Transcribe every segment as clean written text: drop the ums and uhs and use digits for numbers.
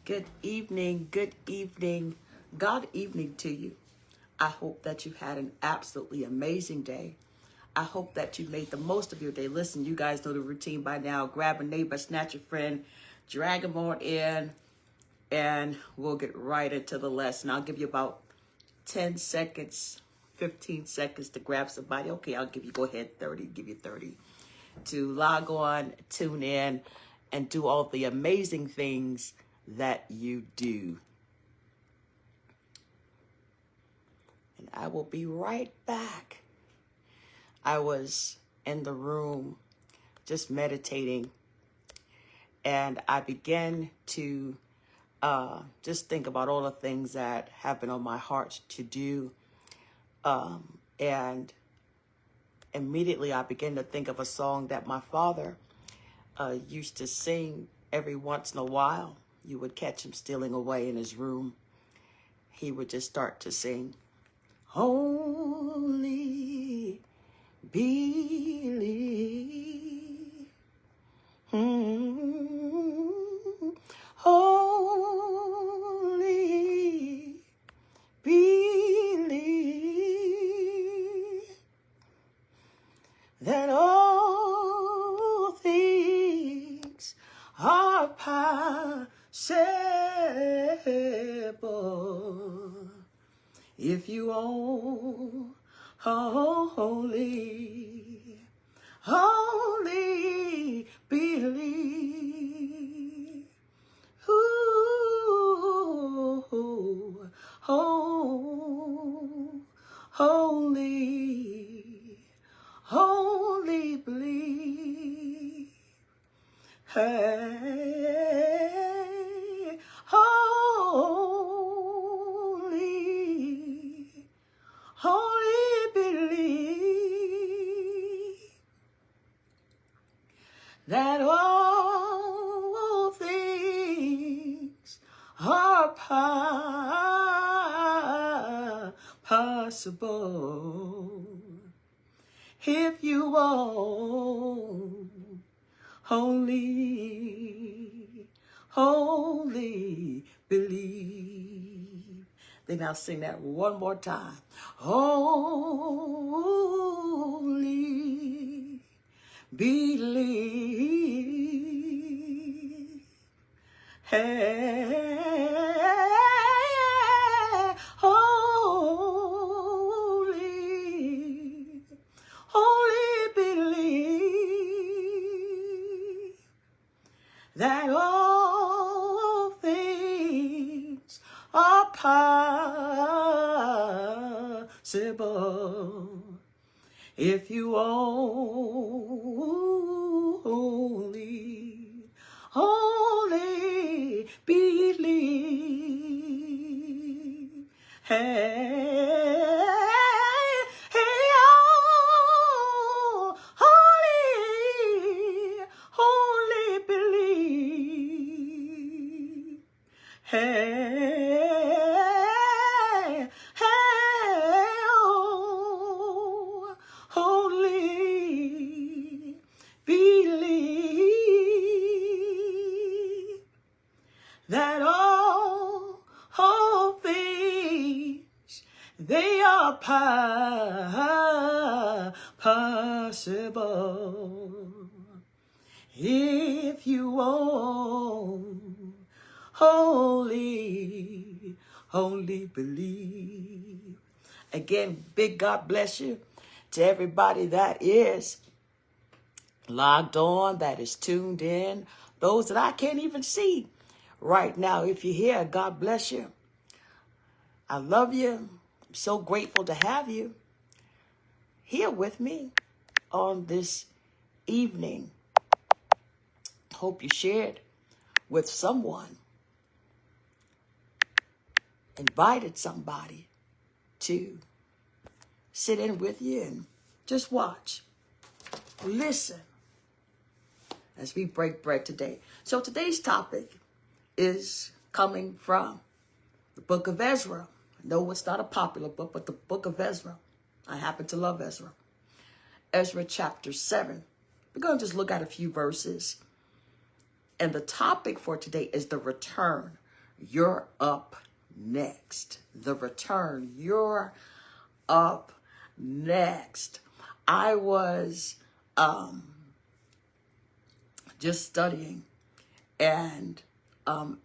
Good evening, God evening to you. I hope that you had an absolutely amazing day. I hope that you made the most of your day. Listen, you guys know the routine by now. Grab a neighbor, snatch a friend, drag them on in, and we'll get right into the lesson. I'll give you about 10 seconds, 15 seconds to grab somebody. Okay, go ahead, 30, give you 30. To log on, tune in, and do all the amazing things that you do. And I will be right back. I was in the room just meditating, and I began to just think about all the things that have been on my heart to do. And immediately I began to think of a song that my father used to sing every once in a while. You would catch him stealing away in his room. He would just start to sing, "Only believe, only believe that all things are possible if you only believe. Ooh, only believe. Hey, only believe that all things are possible if you only believe. Then I'll sing that one more time. Only believe. Hey, only believe that all things are possible if you only believe. Hey, hey, only believe. Hey, hey, only believe that all things, they are possible if you only believe. Again, big God bless you to everybody that is logged on, that is tuned in, those that I can't even see right now. If you're here, God bless you. I love you. I'm so grateful to have you here with me on this evening. Hope you shared with someone, invited somebody to sit in with you and just watch, listen as we break bread today. So today's topic is coming from the book of Ezra. I know it's not a popular book, but the book of Ezra. I happen to love Ezra. Ezra chapter 7. We're going to just look at a few verses. And the topic for today is the return. you're up next. The return, you're up next. I was just studying, and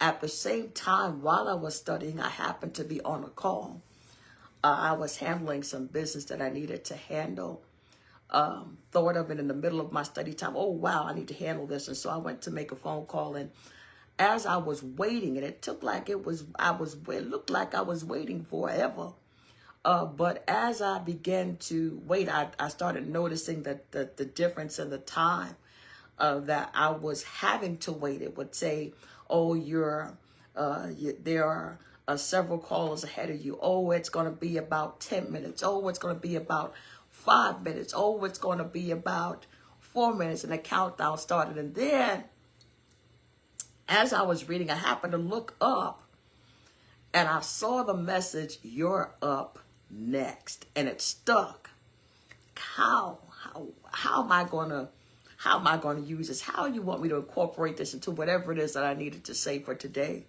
at the same time, while I was studying, I happened to be on a call. I was handling some business that I needed to handle. Thought of it in the middle of my study time. Oh, wow, I need to handle this. And so I went to make a phone call. And as I was waiting, and it looked like I was waiting forever. But as I began to wait, I started noticing that the difference in the time that I was having to wait. It would say, oh, there are several callers ahead of you. Oh, it's going to be about 10 minutes. Oh, it's going to be about 5 minutes. Oh, it's going to be about 4 minutes. And the countdown started. And then as I was reading, I happened to look up and I saw the message, you're up next. And it stuck. How am I going to use this? How do you want me to incorporate this into whatever it is that I needed to say for today?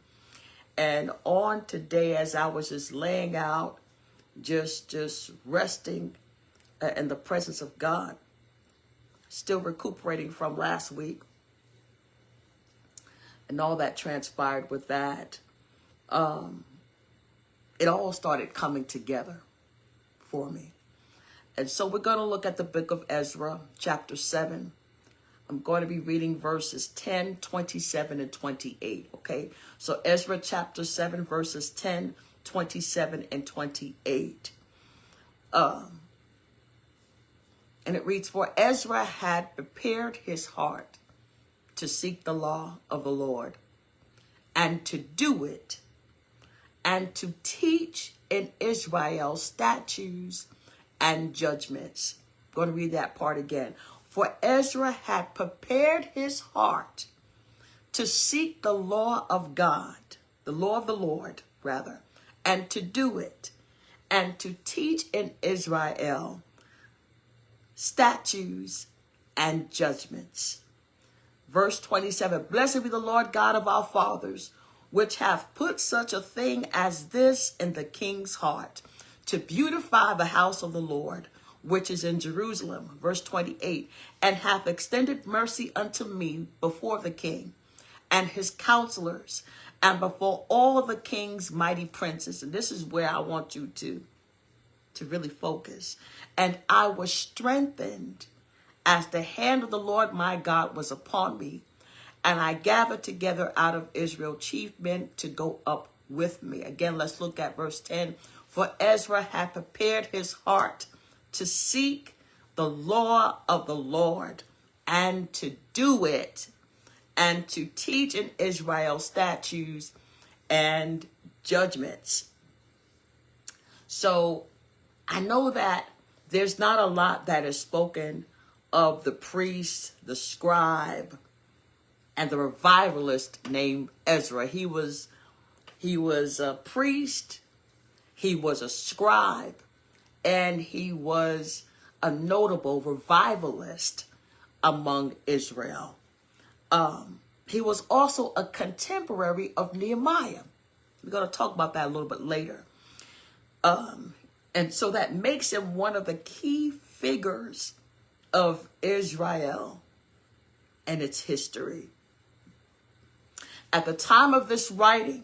And on today, as I was just laying out, just resting in the presence of God, still recuperating from last week and all that transpired with that, it all started coming together for me. And so we're going to look at the book of Ezra, chapter 7. I'm going to be reading verses 10, 27, and 28, okay? So Ezra chapter 7, verses 10, 27, and 28. And it reads, for Ezra had prepared his heart to seek the law of the Lord, and to do it, and to teach in Israel statutes and judgments. I'm going to read that part again. For Ezra had prepared his heart to seek the law of God, the law of the Lord, rather, and to do it, and to teach in Israel statutes and judgments. Verse 27, blessed be the Lord God of our fathers, which hath put such a thing as this in the king's heart, to beautify the house of the Lord, which is in Jerusalem. Verse 28, and hath extended mercy unto me before the king and his counselors, and before all the king's mighty princes. And this is where I want you to really focus. And I was strengthened as the hand of the Lord my God was upon me. And I gathered together out of Israel chief men to go up with me. Again, let's look at verse 10. For Ezra had prepared his heart to seek the law of the Lord, and to do it, and to teach in Israel statutes and judgments. So I know that there's not a lot that is spoken of the priest, the scribe, and the revivalist named Ezra. He was a priest, he was a scribe, and he was a notable revivalist among Israel. He was also a contemporary of Nehemiah. We're going to talk about that a little bit later. And so that makes him one of the key figures of Israel and its history. At the time of this writing,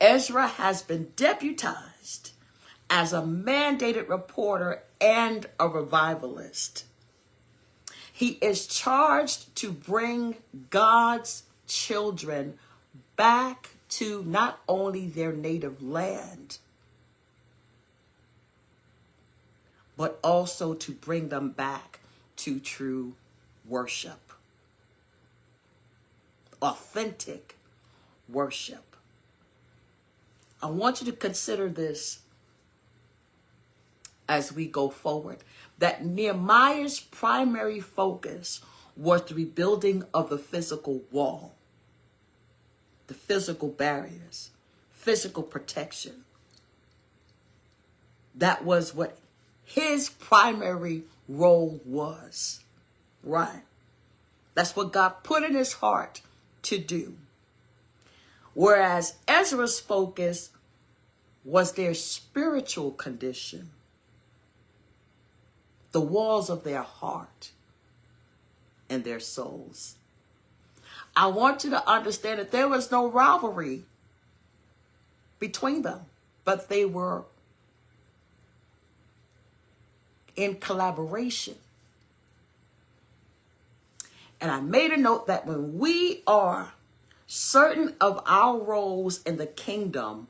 Ezra has been deputized as a mandated reporter and a revivalist. He is charged to bring God's children back to not only their native land, but also to bring them back to true worship, authentic worship. I want you to consider this as we go forward, that Nehemiah's primary focus was the rebuilding of the physical wall, the physical barriers, physical protection. That was what his primary role was, right? That's what God put in his heart to do. Whereas Ezra's focus was their spiritual condition, the walls of their heart and their souls. I want you to understand that there was no rivalry between them, but they were in collaboration. And I made a note that when we are certain of our roles in the kingdom,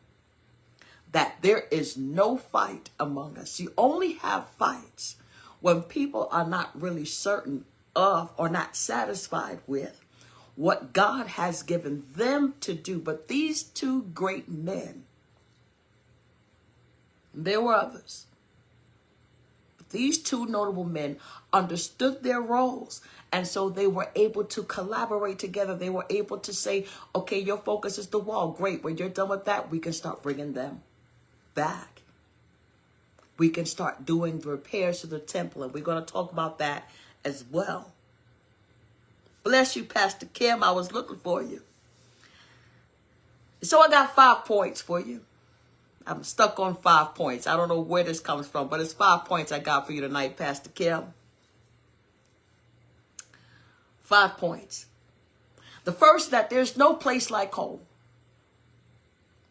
that there is no fight among us. You only have fights when people are not really certain of or not satisfied with what God has given them to do. But these two great men, there were others, but these two notable men understood their roles. And so they were able to collaborate together. They were able to say, okay, your focus is the wall. Great. When you're done with that, we can start bringing them back. We can start doing the repairs to the temple. And we're going to talk about that as well. Bless you, Pastor Kim. I was looking for you. So I got 5 points for you. I'm stuck on 5 points. I don't know where this comes from, but it's 5 points I got for you tonight, Pastor Kim. 5 points. The first, that there's no place like home.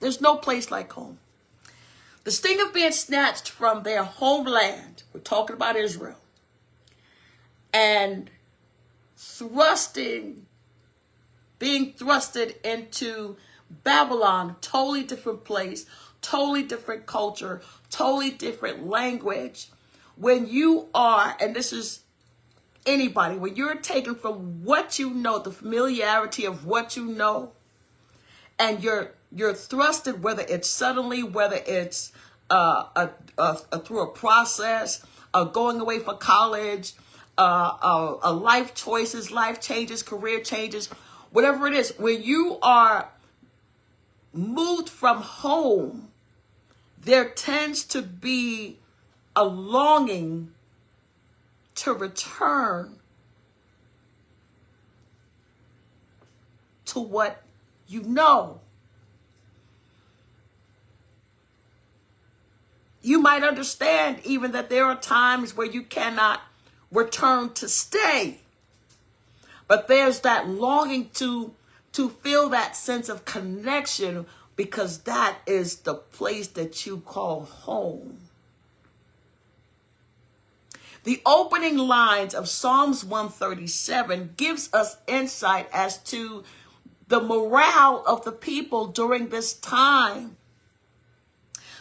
There's no place like home. The sting of being snatched from their homeland, we're talking about Israel, and being thrusted into Babylon, totally different place, totally different culture, totally different language. When you are, and this is anybody, when you're taken from what you know, the familiarity of what you know, and you're thrusted, whether it's suddenly, whether it's through a process of going away for college, life choices, life changes, career changes, whatever it is, when you are moved from home, there tends to be a longing to return to what you know. You might understand even that there are times where you cannot return to stay. But there's that longing to feel that sense of connection, because that is the place that you call home. The opening lines of Psalms 137 gives us insight as to the morale of the people during this time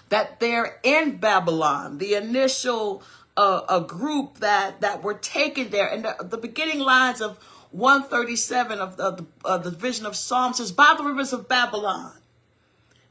that they're in Babylon, the initial a group that were taken there. And the beginning lines of 137 of the division of Psalms says, by the rivers of Babylon,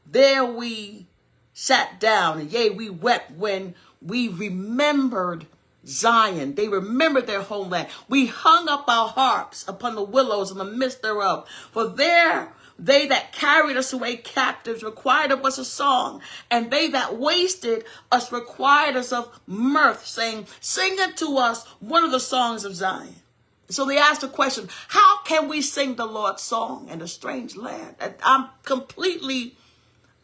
there we sat down, and yea, we wept when we remembered Zion. They remembered their homeland. We hung up our harps upon the willows in the midst thereof. For there they that carried us away captives required of us a song, and they that wasted us required us of mirth, saying, sing unto us one of the songs of Zion. So they asked the question, how can we sing the Lord's song in a strange land? I'm completely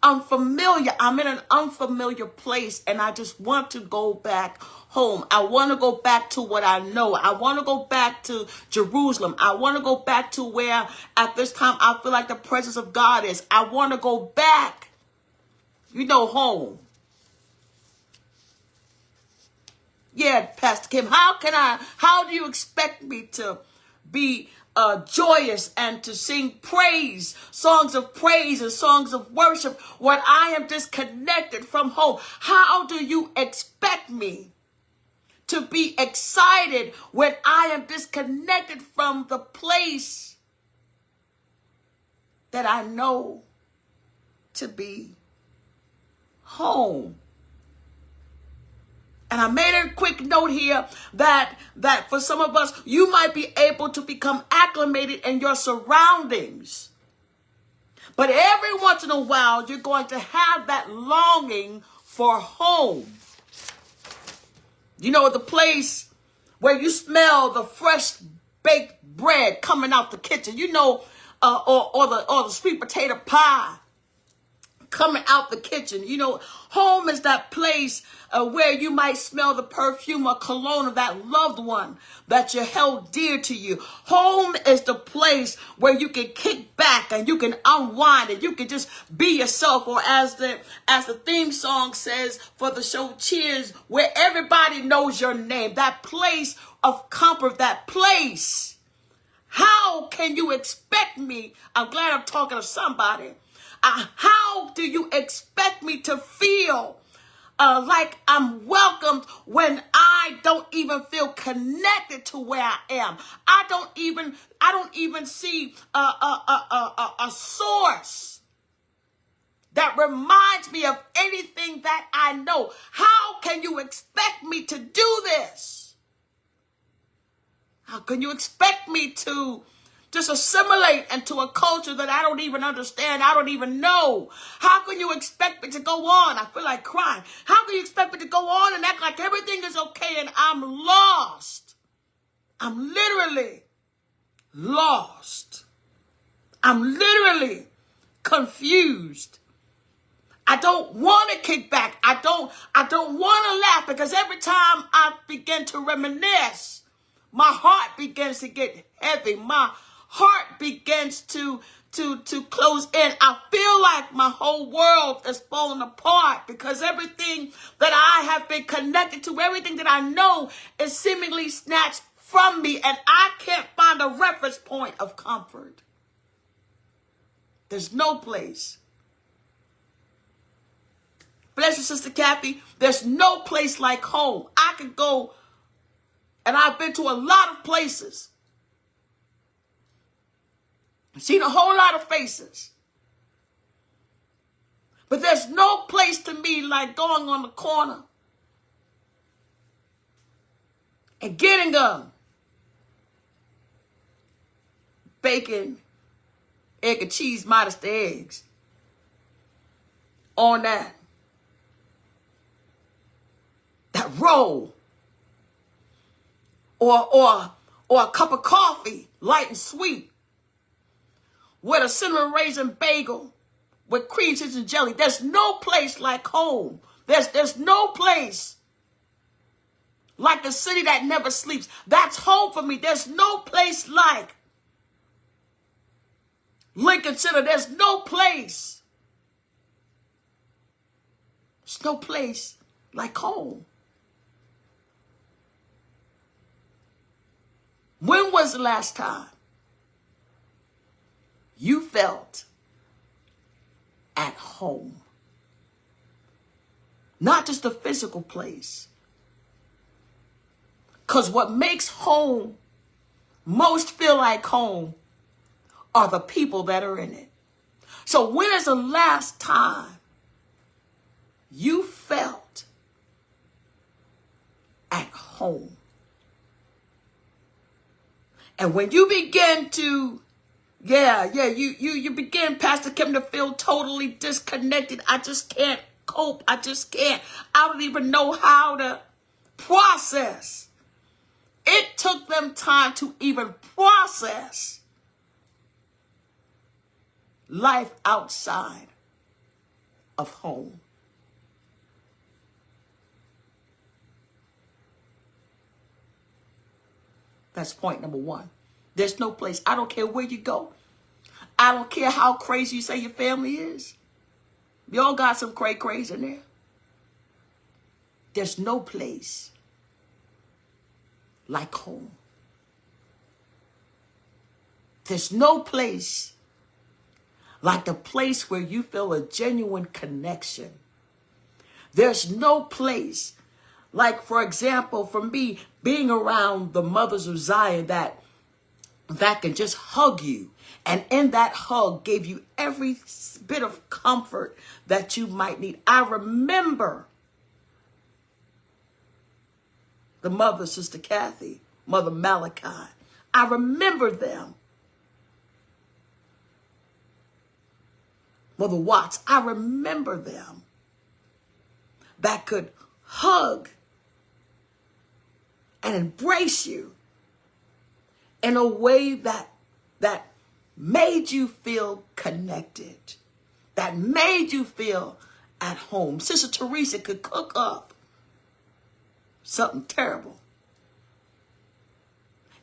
unfamiliar. I'm in an unfamiliar place, and I just want to go back home. I want to go back to what I know. I want to go back to Jerusalem. I want to go back to where at this time I feel like the presence of God is. I want to go back, home. Yeah, Pastor Kim, how do you expect me to be joyous and to sing songs of praise and songs of worship when I am disconnected from home? How do you expect me to be excited when I am disconnected from the place that I know to be home? And I made a quick note here that for some of us, you might be able to become acclimated in your surroundings. But every once in a while, you're going to have that longing for home. The place where you smell the fresh baked bread coming out the kitchen. or the sweet potato pie coming out the kitchen. You know, home is that place where you might smell the perfume or cologne of that loved one that you held dear to you. Home is the place where you can kick back and you can unwind and you can just be yourself. Or as the theme song says for the show Cheers, where everybody knows your name. That place of comfort, that place. How can you expect me? I'm glad I'm talking to somebody. How do you expect me to feel like I'm welcomed when I don't even feel connected to where I am? I don't even see a source that reminds me of anything that I know. How can you expect me to do this? How can you expect me to just assimilate into a culture that I don't even understand, I don't even know? How can you expect me to go on? I feel like crying. How can you expect me to go on and act like everything is okay and I'm lost? I'm literally lost. I'm literally confused. I don't want to kick back. I don't want to laugh, because every time I begin to reminisce, my heart begins to get heavy. My heart begins to close in. I feel like my whole world is falling apart, because everything that I have been connected to, everything that I know, is seemingly snatched from me, and I can't find a reference point of comfort. There's no place. Bless you, Sister Kathy. There's no place like home. I could go, and I've been to a lot of places. I've seen a whole lot of faces. But there's no place to me like going on the corner and getting a bacon, egg, and cheese minus the eggs on that roll. Or a cup of coffee, light and sweet, with a cinnamon raisin bagel with cream cheese and jelly. There's no place like home. There's no place like the city that never sleeps. That's home for me. There's no place like Lincoln Center. There's no place. There's no place like home. When was the last time you felt at home? Not just a physical place. Because what makes home most feel like home are the people that are in it. So when is the last time you felt at home? And when you begin to, you begin, Pastor Kim, to feel totally disconnected. I just can't cope. I don't even know how to process. It took them time to even process life outside of home. That's point number one. There's no place. I don't care where you go. I don't care how crazy you say your family is. You all got some crazy in there. There's no place like home. There's no place like the place where you feel a genuine connection. There's no place like, for example, for me, being around the mothers of Zion that can just hug you. And in that hug gave you every bit of comfort that you might need. I remember the mother, Sister Kathy, Mother Malachi. I remember them. Mother Watts, I remember them. That could hug and embrace you in a way that made you feel connected, that made you feel at home. Sister Teresa could cook up something terrible.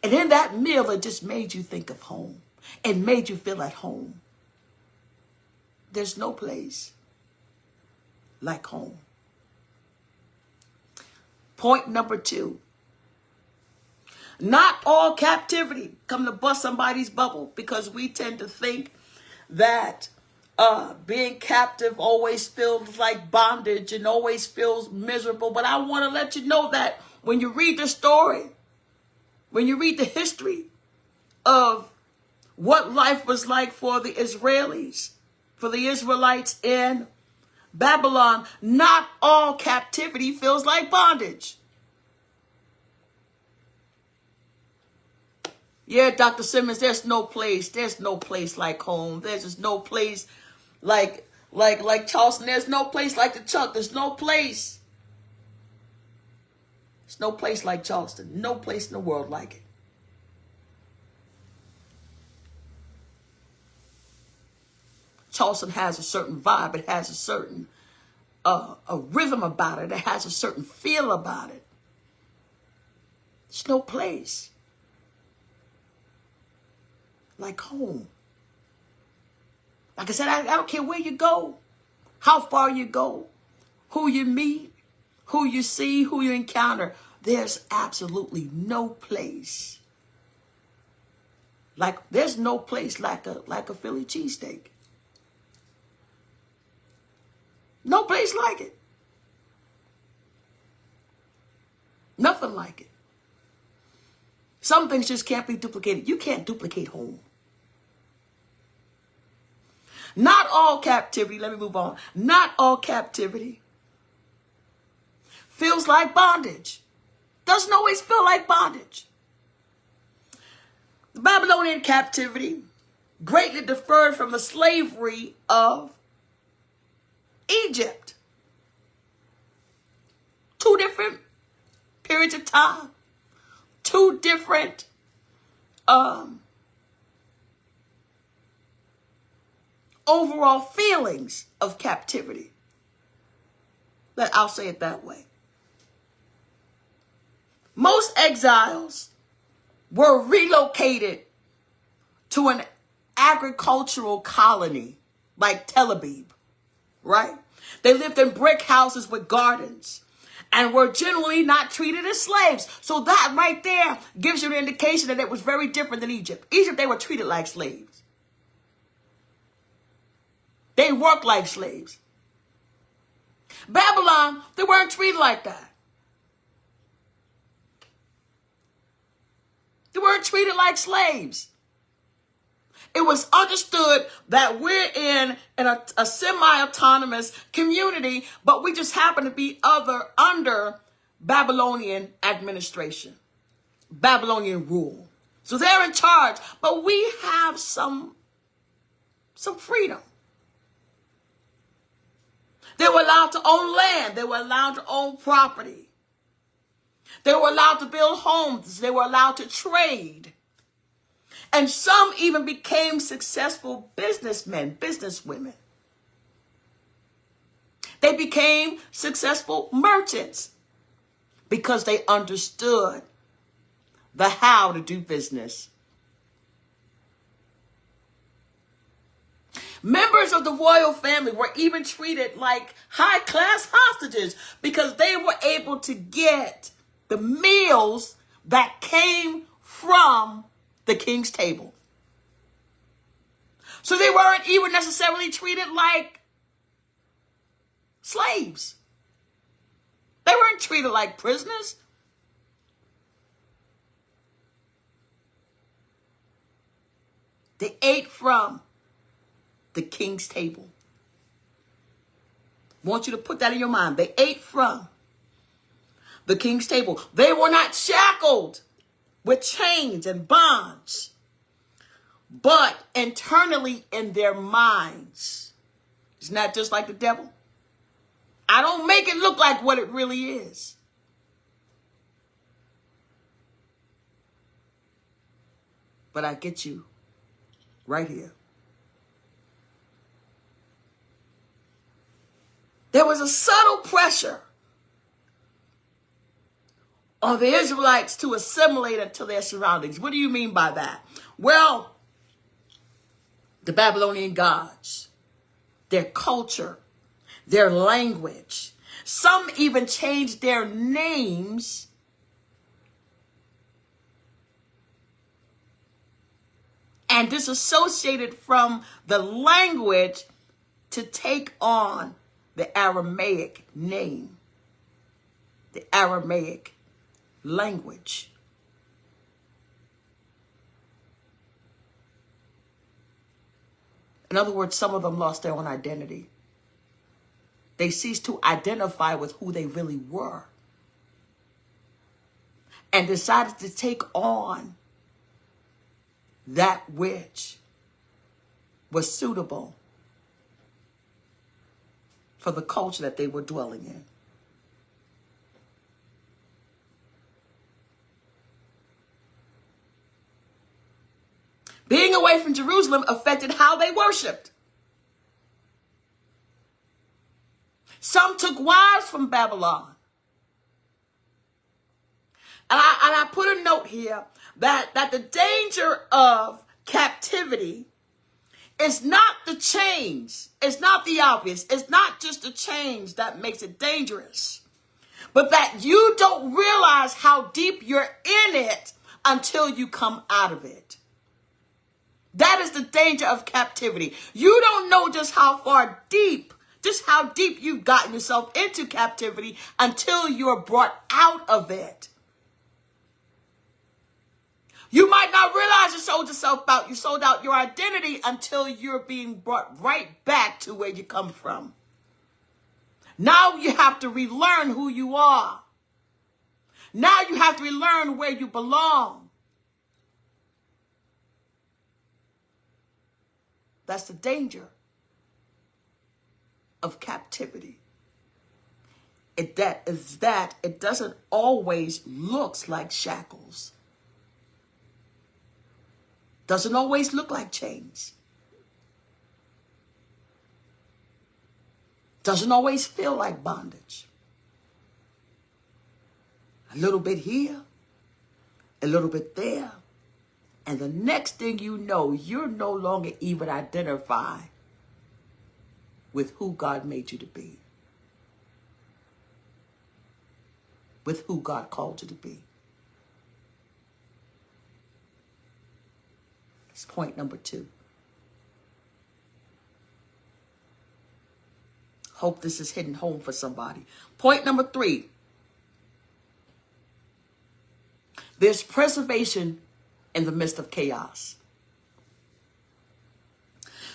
And in that meal, it just made you think of home and made you feel at home. There's no place like home. Point number 2. Not all captivity. Come to bust somebody's bubble, because we tend to think that being captive always feels like bondage and always feels miserable. But I want to let you know that when you read the story, when you read the history of what life was like for the Israelis, for the Israelites in Babylon, not all captivity feels like bondage. Yeah, Dr. Simmons, there's no place like home. There's just no place like Charleston. There's no place like the Chuck. There's no place. There's no place like Charleston. No place in the world like it. Charleston has a certain vibe. It has a certain a rhythm about it. It has a certain feel about it. There's no place like home. Like I said, I don't care where you go, how far you go, who you meet, who you see, who you encounter. There's absolutely no place like a Philly cheesesteak. No place like it. Nothing like it. Some things just can't be duplicated. You can't duplicate home. Not all captivity, let me move on. Not all captivity feels like bondage. Doesn't always feel like bondage. The Babylonian captivity greatly differed from the slavery of Egypt. 2 different periods of time. 2 different overall feelings of captivity. I'll say it that way. Most exiles were relocated to an agricultural colony like Tel Aviv, right? They lived in brick houses with gardens and were generally not treated as slaves. So that right there gives you an indication that it was very different than Egypt. Egypt, they were treated like slaves. They worked like slaves. Babylon, they weren't treated like that. They weren't treated like slaves. It was understood that we're in a semi-autonomous community, but we just happen to be under Babylonian administration, Babylonian rule. So they're in charge, but we have some freedom. They were allowed to own land. They were allowed to own property. They were allowed to build homes. They were allowed to trade. And some even became successful businessmen, businesswomen. They became successful merchants because they understood the how to do business. Members of the royal family were even treated like high-class hostages because they were able to get the meals that came from the king's table. So they weren't even necessarily treated like slaves. They weren't treated like prisoners. They ate from the king's table. I want you to put that in your mind. They ate from the king's table. They were not shackled with chains and bonds, but internally in their minds. Isn't that just like the devil? I don't make it look like what it really is. But I get you right here. There was a subtle pressure on the Israelites to assimilate into their surroundings. What do you mean by that? Well, the Babylonian gods, their culture, their language. Some even changed their names and disassociated from the language to take on the Aramaic name, the Aramaic language. In other words, some of them lost their own identity. They ceased to identify with who they really were and decided to take on that which was suitable for the culture that they were dwelling in. Being away from Jerusalem affected how they worshiped. Some took wives from Babylon. And I put a note here that the danger of captivity is not the change. It's not the obvious. It's not just the change that makes it dangerous, but that you don't realize how deep you're in it until you come out of it. That is the danger of captivity. You don't know just how deep you've gotten yourself into captivity until you're brought out of it. You might not realize you sold yourself out. You sold out your identity until you're being brought right back to where you come from. Now you have to relearn who you are. Now you have to relearn where you belong. That's the danger of captivity. It doesn't always look like shackles. Doesn't always look like chains. Doesn't always feel like bondage. A little bit here, a little bit there. And the next thing you know, you're no longer even identify with who God made you to be. With who God called you to be. That's point number 2. Hope this is hitting home for somebody. Point number 3. There's preservation in the midst of chaos.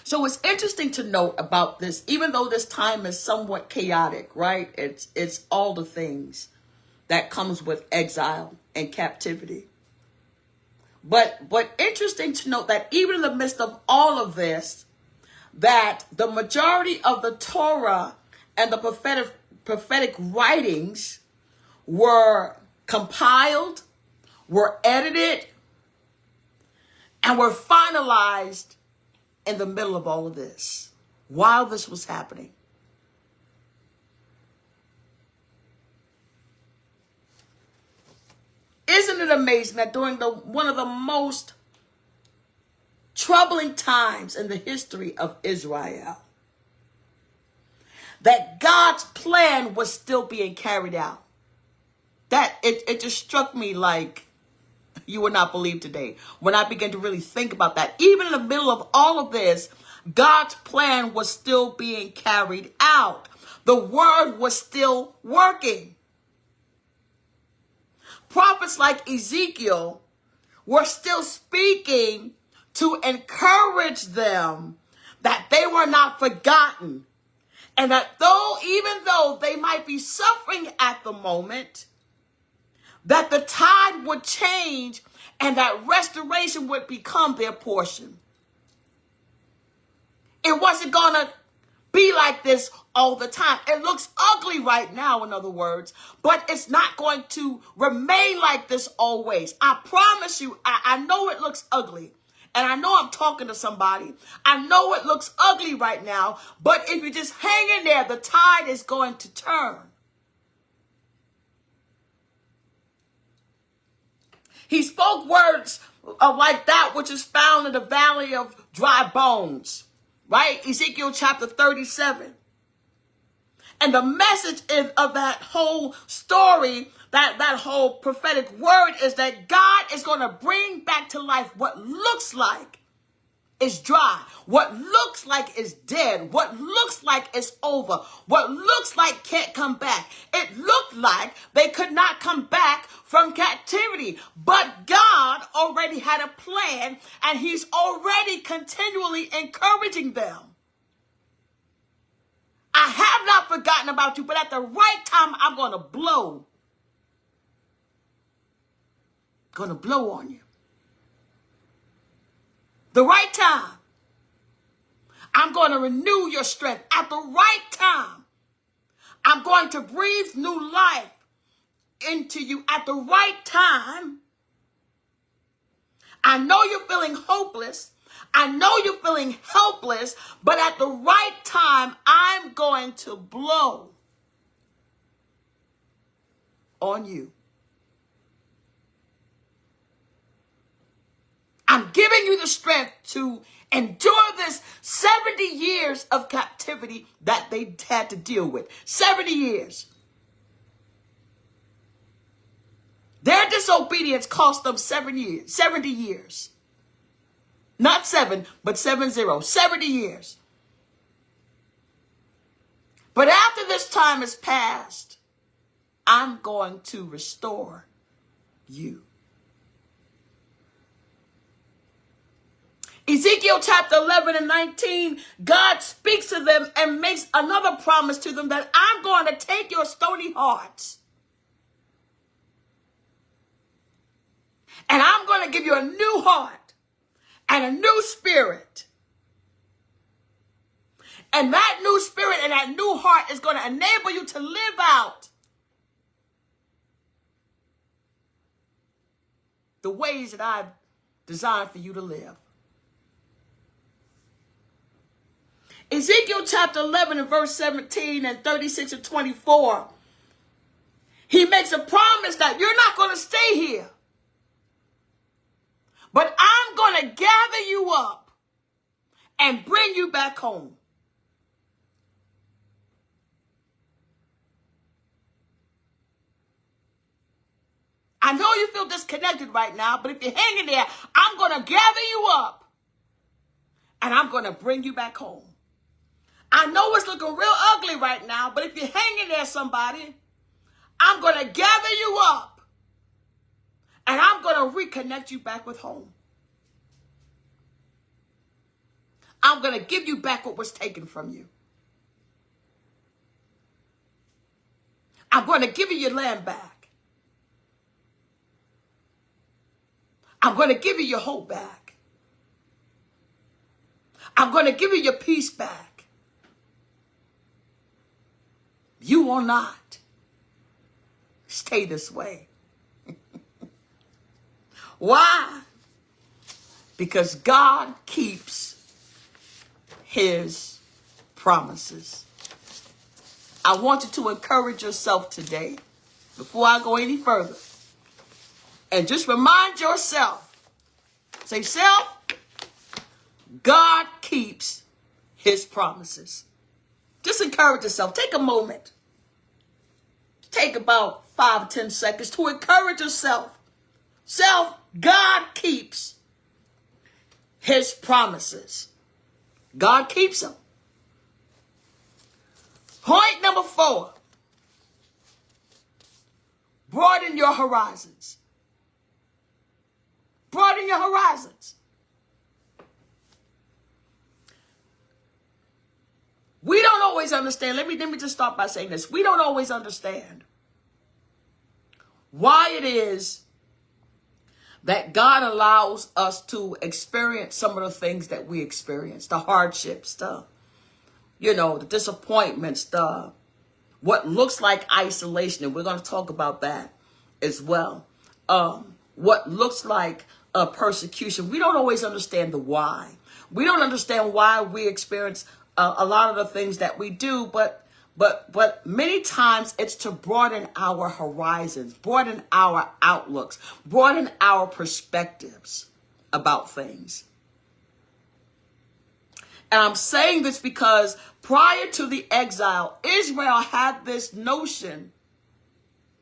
So it's interesting to note about this, even though this time is somewhat chaotic, right? It's all the things that comes with exile and captivity. But interesting to note that even in the midst of all of this, that the majority of the Torah and the prophetic writings were compiled, were edited, and were finalized in the middle of all of this, while this was happening. Isn't it amazing that during one of the most troubling times in the history of Israel, that God's plan was still being carried out? That it just struck me like you would not believe today when I began to really think about that. Even in the middle of all of this, God's plan was still being carried out. The word was still working. Prophets like Ezekiel were still speaking to encourage them that they were not forgotten, and that even though they might be suffering at the moment, that the tide would change and that restoration would become their portion. It wasn't going to be like this all the time. It looks ugly right now, in other words, but it's not going to remain like this always. I promise you, I know it looks ugly. And I know I'm talking to somebody. I know it looks ugly right now, but if you just hang in there, the tide is going to turn. He spoke words like that which is found in the valley of dry bones, right? Ezekiel chapter 37. And the message of that whole story, that whole prophetic word is that God is going to bring back to life what looks like is dry, what looks like is dead, what looks like is over, what looks like can't come back. It looked like they could not come back from captivity, but God already had a plan, and he's already continually encouraging them. I have not forgotten about you, but at the right time, I'm going to blow. Going to blow on you. The right time. I'm going to renew your strength. At the right time, I'm going to breathe new life into you. At the right time, I know you're feeling hopeless. I know you're feeling helpless, but at the right time, I'm going to blow on you. I'm giving you the strength to endure this 70 years of captivity that they had to deal with. 70 years. Their disobedience cost them 7 years, 70 years. Not 7, but 70, 70 years. But after this time is passed, I'm going to restore you. Ezekiel chapter 11 and 19, God speaks to them and makes another promise to them that I'm going to take your stony hearts and I'm going to give you a new heart and a new spirit. And that new spirit and that new heart is going to enable you to live out the ways that I've designed for you to live. Ezekiel chapter 11 and verse 17 and 36 and 24. He makes a promise that you're not going to stay here, but I'm going to gather you up and bring you back home. I know you feel disconnected right now, but if you're hanging there, I'm going to gather you up and I'm going to bring you back home. I know it's looking real ugly right now, but if you're hanging there, somebody, I'm going to gather you up and I'm going to reconnect you back with home. I'm going to give you back what was taken from you. I'm going to give you your land back. I'm going to give you your hope back. I'm going to give you your peace back. You will not stay this way. Why? Because God keeps his promises. I want you to encourage yourself today, before I go any further, and just remind yourself, say, self, God keeps his promises. Just encourage yourself. Take a moment. Take about 5 or 10 seconds to encourage yourself. Self, God keeps his promises. God keeps them. Point number 4. Broaden your horizons. Broaden your horizons. We don't always understand. Let me just start by saying this. We don't always understand why it is that God allows us to experience some of the things that we experience, the hardships, the disappointments, what looks like isolation. And we're going to talk about that as well. What looks like persecution, we don't always understand the why. We don't understand why we experience a lot of the things that we do, but many times it's to broaden our horizons, broaden our outlooks, broaden our perspectives about things. And I'm saying this because prior to the exile, Israel had this notion,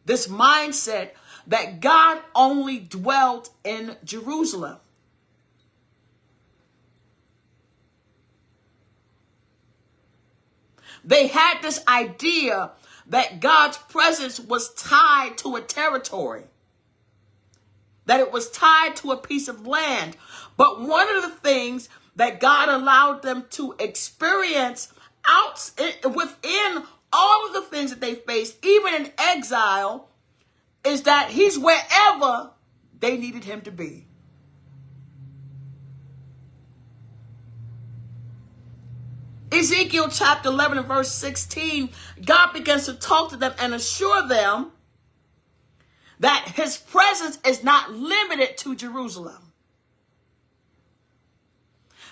this mindset that God only dwelt in Jerusalem. They had this idea that God's presence was tied to a territory, that it was tied to a piece of land. But one of the things that God allowed them to experience within all of the things that they faced, even in exile, is that he's wherever they needed him to be. Ezekiel chapter 11 and verse 16, God begins to talk to them and assure them that his presence is not limited to Jerusalem.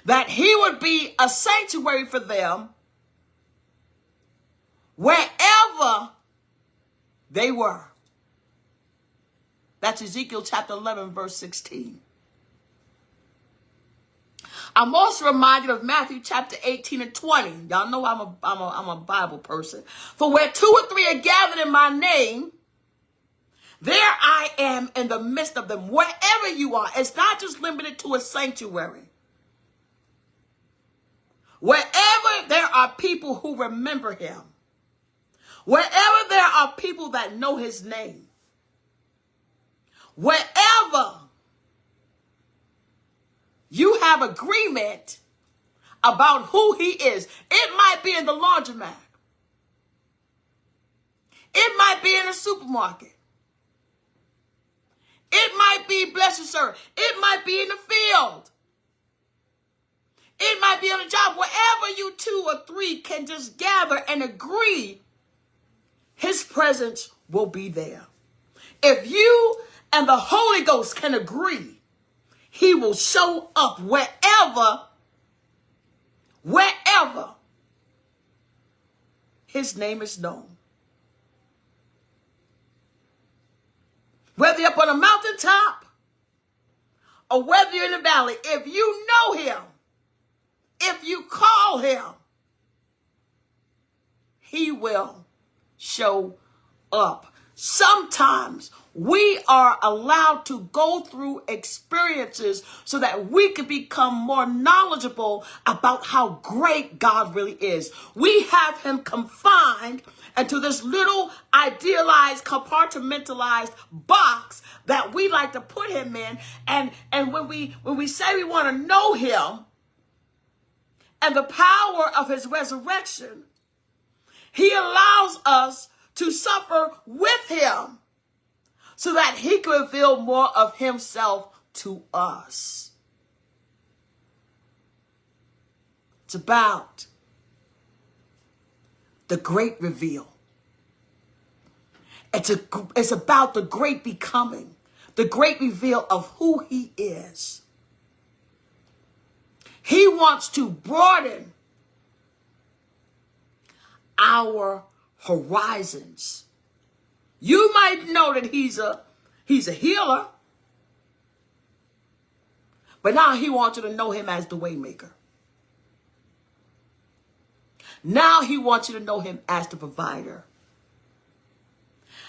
That he would be a sanctuary for them wherever they were. That's Ezekiel chapter 11, verse 16. I'm also reminded of Matthew chapter 18 and 20. Y'all know I'm a Bible person. For where 2 or 3 are gathered in my name, there I am in the midst of them. Wherever you are, it's not just limited to a sanctuary. Wherever there are people who remember him, wherever there are people that know his name, wherever you have agreement about who he is. It might be in the laundromat. It might be in a supermarket. It might be, bless you, sir, it might be in the field. It might be on a job. Wherever you 2 or 3 can just gather and agree, his presence will be there. If you and the Holy Ghost can agree, he will show up wherever his name is known. Whether you're up on a mountaintop or whether you're in the valley, if you know him, if you call him, he will show up. Sometimes we are allowed to go through experiences so that we can become more knowledgeable about how great God really is. We have him confined into this little idealized, compartmentalized box that we like to put him in. And when we say we want to know him and the power of his resurrection, he allows us to suffer with him so that he can reveal more of himself to us. It's about the great reveal. It's about the great becoming, the great reveal of who he is. He wants to broaden our horizons. You might know that he's a healer, but now he wants you to know him as the waymaker. Now he wants you to know him as the provider.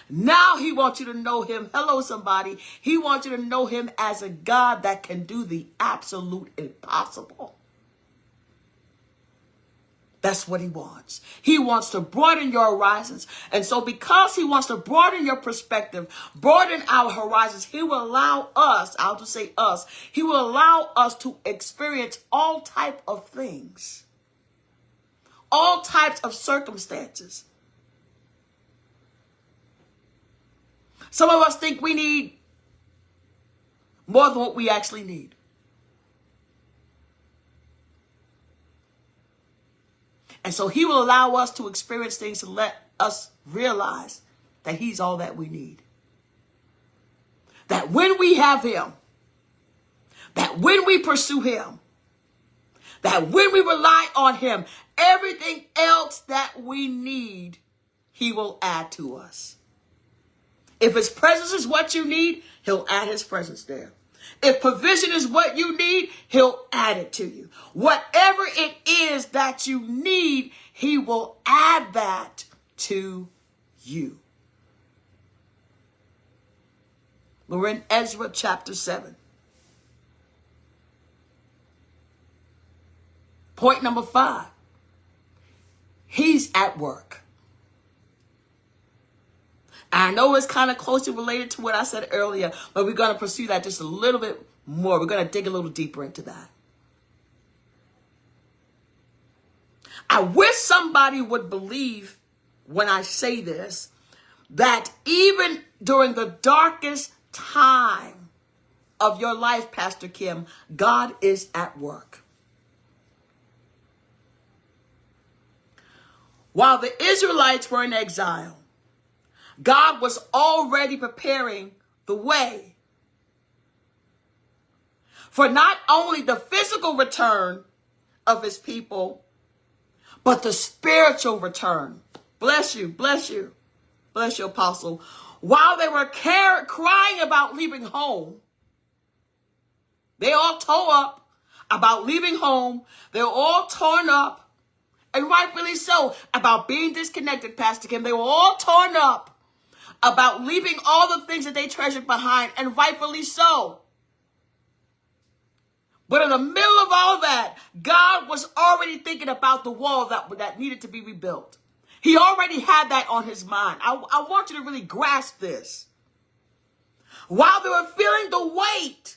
Now he wants you to know him. Hello, somebody. He wants you to know him as a God that can do the absolute impossible. That's what he wants. He wants to broaden your horizons. And so because he wants to broaden your perspective, broaden our horizons, he will allow us, I'll just say us, he will allow us to experience all type of things, all types of circumstances. Some of us think we need more than what we actually need. And so he will allow us to experience things to let us realize that he's all that we need. That when we have him, that when we pursue him, that when we rely on him, everything else that we need, he will add to us. If his presence is what you need, he'll add his presence there. If provision is what you need, he'll add it to you. Whatever it is that you need, he will add that to you. We're in Ezra chapter 7. Point number 5. He's at work. I know it's kind of closely related to what I said earlier, but we're going to pursue that just a little bit more. We're going to dig a little deeper into that. I wish somebody would believe when I say this, that even during the darkest time of your life, Pastor Kim, God is at work. While the Israelites were in exile, God was already preparing the way for not only the physical return of his people, but the spiritual return. Bless you, bless you, bless you, Apostle. While they were crying about leaving home, they all tore up about leaving home. They were all torn up, and rightfully so, about being disconnected, Pastor Kim. They were all torn up about leaving all the things that they treasured behind, and rightfully so. But in the middle of all that, God was already thinking about the wall that needed to be rebuilt. He already had that on his mind. I want you to really grasp this. While they were feeling the weight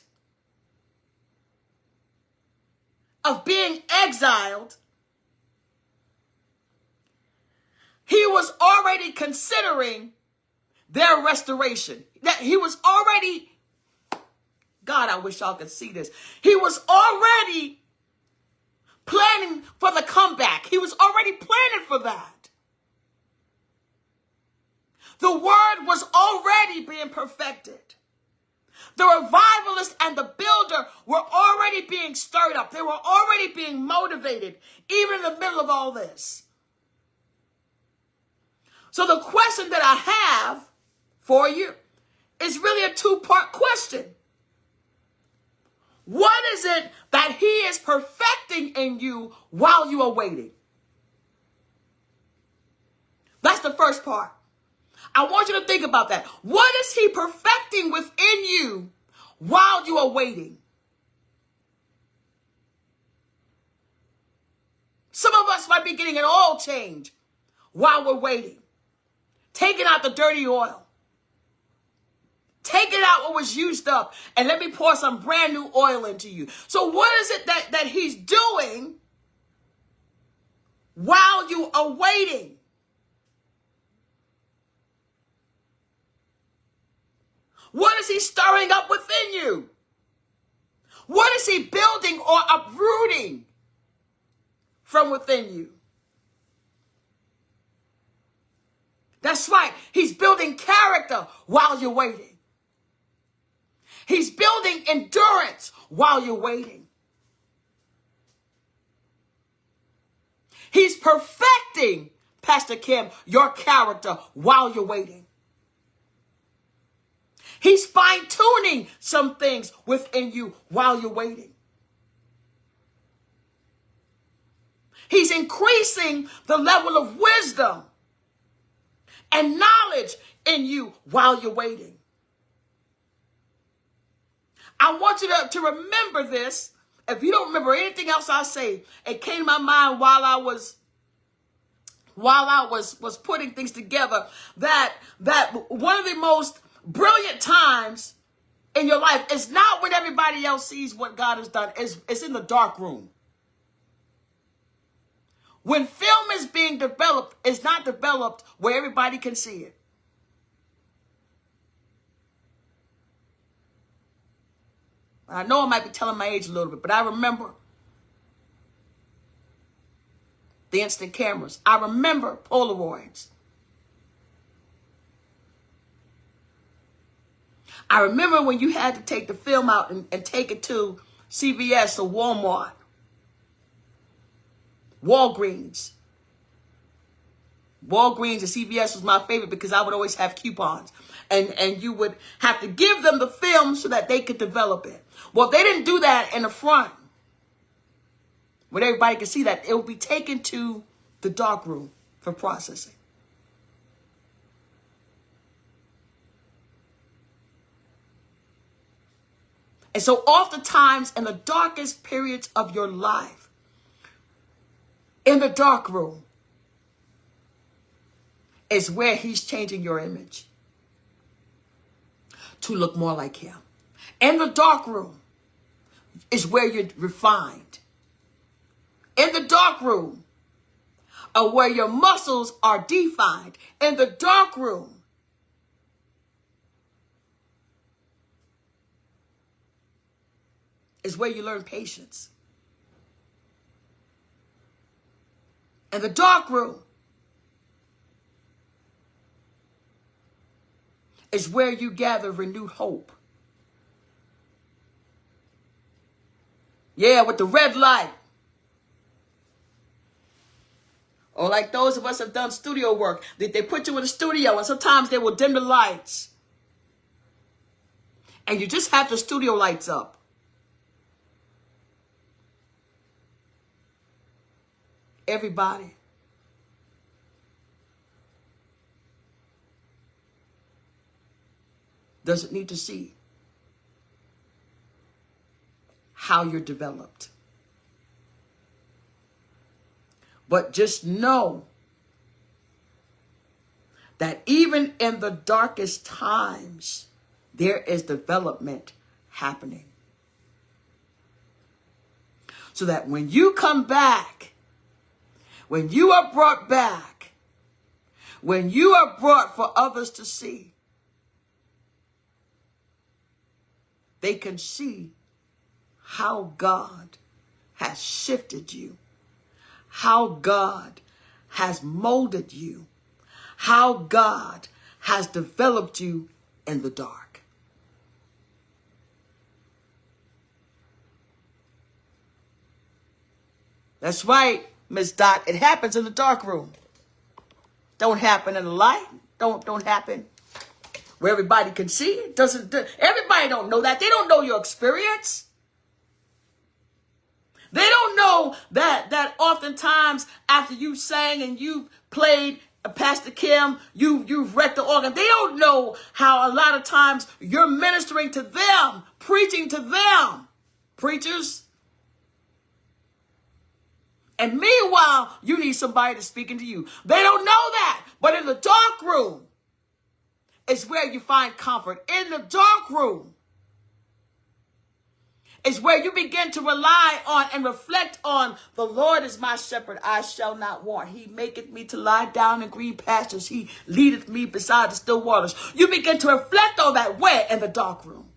of being exiled, he was already considering their restoration. That he was already, God, I wish y'all could see this. He was already planning for the comeback. He was already planning for that. The word was already being perfected. The revivalist and the builder were already being stirred up. They were already being motivated, even in the middle of all this. So the question that I have for you is really a two-part question. What is it that he is perfecting in you while you are waiting? That's the first part. I want you to think about that. What is he perfecting within you while you are waiting? Some of us might be getting an oil change while we're waiting. Taking out the dirty oil. Taking out what was used up. And let me pour some brand new oil into you. So what is it that he's doing while you are waiting? What is he stirring up within you? What is he building or uprooting from within you? That's right. He's building character while you're waiting. He's building endurance while you're waiting. He's perfecting, Pastor Kim, your character while you're waiting. He's fine-tuning some things within you while you're waiting. He's increasing the level of wisdom and knowledge in you while you're waiting. I want you to remember this. If you don't remember anything else I say, it came to my mind while I was putting things together, that one of the most brilliant times in your life is not when everybody else sees what God has done. It's in the dark room. When film is being developed, it's not developed where everybody can see it. I know I might be telling my age a little bit, but I remember the instant cameras. I remember Polaroids. I remember when you had to take the film out and take it to CVS or Walmart, Walgreens. Walgreens and CVS was my favorite because I would always have coupons. And you would have to give them the film so that they could develop it. Well, if they didn't do that in the front, when everybody could see that, it would be taken to the dark room for processing. And so oftentimes in the darkest periods of your life, in the dark room, is where he's changing your image to look more like him. In the dark room is where you're refined. In the dark room are where your muscles are defined. In the dark room is where you learn patience. In the dark room is where you gather renewed hope. Yeah, with the red light. Or like those of us have done studio work, they put you in a studio and sometimes they will dim the lights. And you just have the studio lights up. Everybody doesn't need to see how you're developed. But just know that even in the darkest times, there is development happening. So that when you come back, when you are brought back, when you are brought for others to see, they can see how God has shifted you, how God has molded you, how God has developed you in the dark. That's right, Miss Dot. It happens in the dark room. Don't happen in the light. Don't happen where everybody can see it. Everybody don't know that. They don't know your experience. They don't know that oftentimes after you sang and you played Pastor Kim, you've wrecked the organ. They don't know how a lot of times you're ministering to them, preaching to them, preachers. And meanwhile, you need somebody to speak into you. They don't know that. But in the dark room is where you find comfort. In the dark room is where you begin to rely on and reflect on the Lord is my shepherd, I shall not want. He maketh me to lie down in green pastures. He leadeth me beside the still waters. You begin to reflect on that where? In the dark room.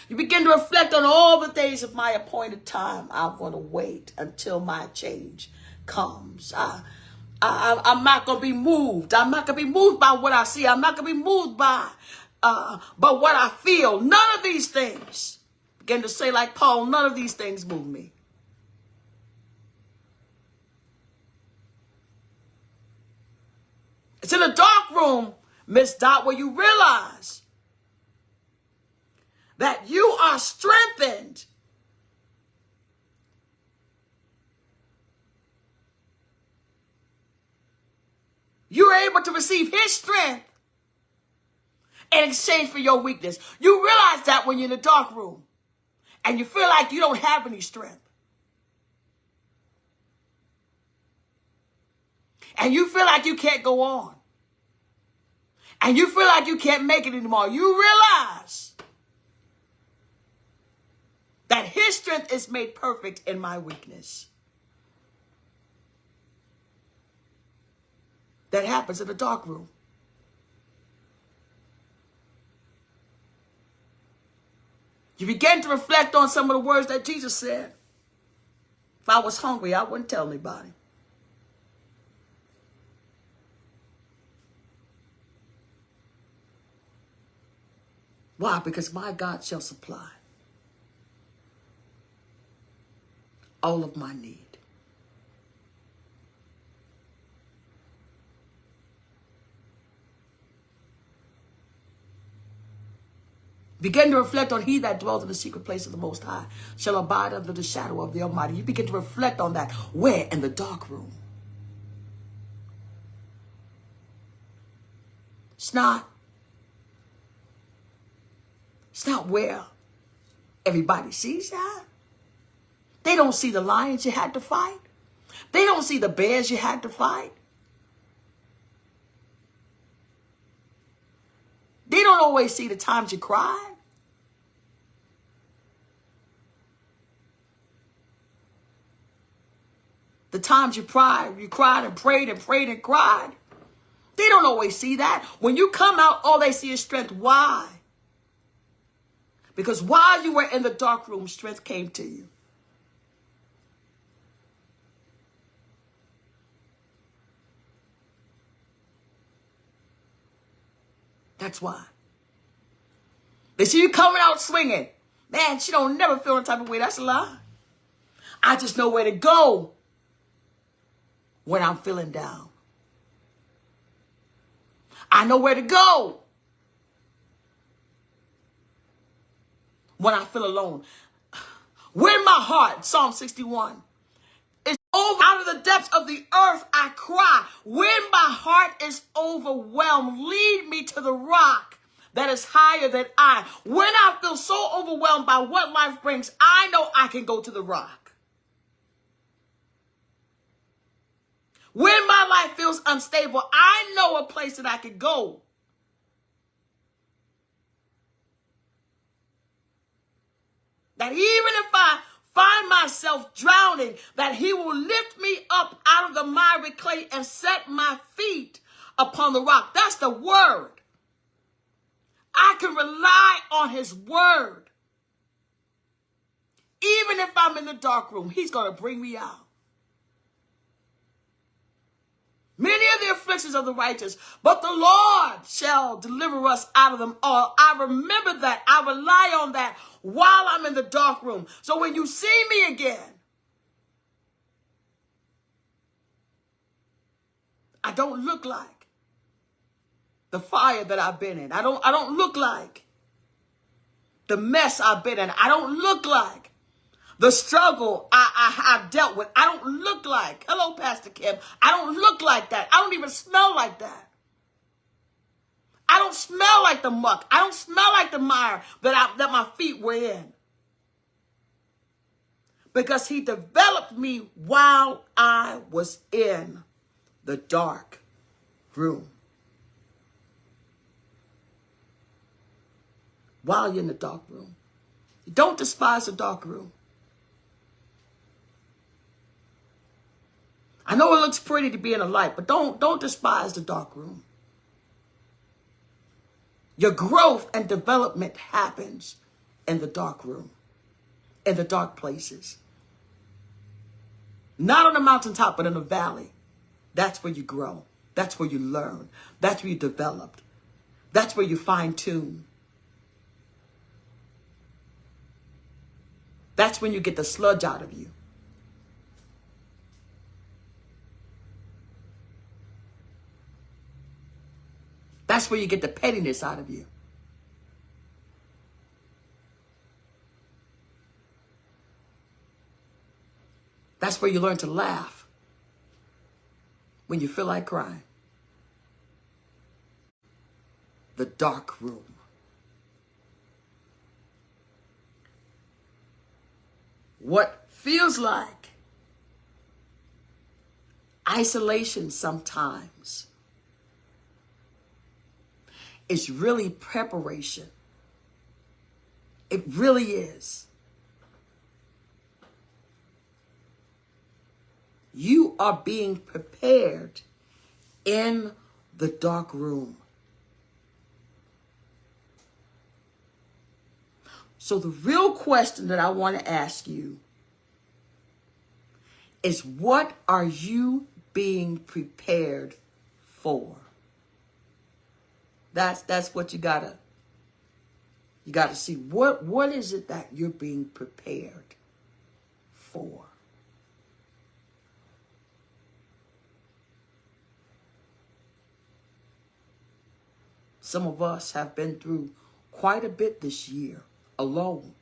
You begin to reflect on all the days of my appointed time. I'm going to wait until my change comes. I'm not going to be moved. I'm not going to be moved by what I see. I'm not going to be moved by what I feel. None of these things. Begin to say like Paul, none of these things move me. It's in the dark room, Miss Dot, where you realize that you are strengthened. You're able to receive his strength in exchange for your weakness. You realize that when you're in the dark room and you feel like you don't have any strength. And you feel like you can't go on. And you feel like you can't make it anymore. You realize that his strength is made perfect in my weakness. That happens in the dark room. You begin to reflect on some of the words that Jesus said. If I was hungry, I wouldn't tell anybody. Why? Because my God shall supply all of my need. Begin to reflect on he that dwells in the secret place of the Most High shall abide under the shadow of the Almighty. You begin to reflect on that. Where? In the dark room. It's not where everybody sees that. They don't see the lions you had to fight. They don't see the bears you had to fight. They don't always see the times you cried. The times you cried and prayed and prayed and cried. They don't always see that. When you come out, all they see is strength. Why? Because while you were in the dark room, strength came to you. That's why. They see you coming out swinging. Man, she don't never feel the type of way. That's a lie. I just know where to go when I'm feeling down. I know where to go when I feel alone. When my heart, Psalm 61, is over, out of the depths of the earth I cry. When my heart is overwhelmed, lead me to the rock that is higher than I. When I feel so overwhelmed by what life brings, I know I can go to the rock. When my life feels unstable, I know a place that I can go. That even if I find myself drowning, that he will lift me up out of the miry clay and set my feet upon the rock. That's the word. I can rely on his word. Even if I'm in the dark room, he's going to bring me out. Many are the afflictions of the righteous, but the Lord shall deliver us out of them all. I remember that. I rely on that while I'm in the dark room. So when you see me again, I don't look like the fire that I've been in. I don't look like the mess I've been in. I don't look like the struggle I've dealt with. I don't look like, hello, Pastor Kim, I don't look like that. I don't even smell like that. I don't smell like the muck. I don't smell like the mire that my feet were in. Because he developed me while I was in the dark room. While you're in the dark room. Don't despise the dark room. I know it looks pretty to be in the light, but don't despise the dark room. Your growth and development happens in the dark room, in the dark places. Not on the mountaintop, but in the valley. That's where you grow. That's where you learn. That's where you develop. That's where you fine tune. That's when you get the sludge out of you. That's where you get the pettiness out of you. That's where you learn to laugh when you feel like crying. The dark room. What feels like isolation sometimes is really preparation. It really is. You are being prepared in the dark room. So the real question that I want to ask you is, what are you being prepared for? That's what you gotta You got to see what is it that you're being prepared for. Some of us have been through quite a bit this year alone.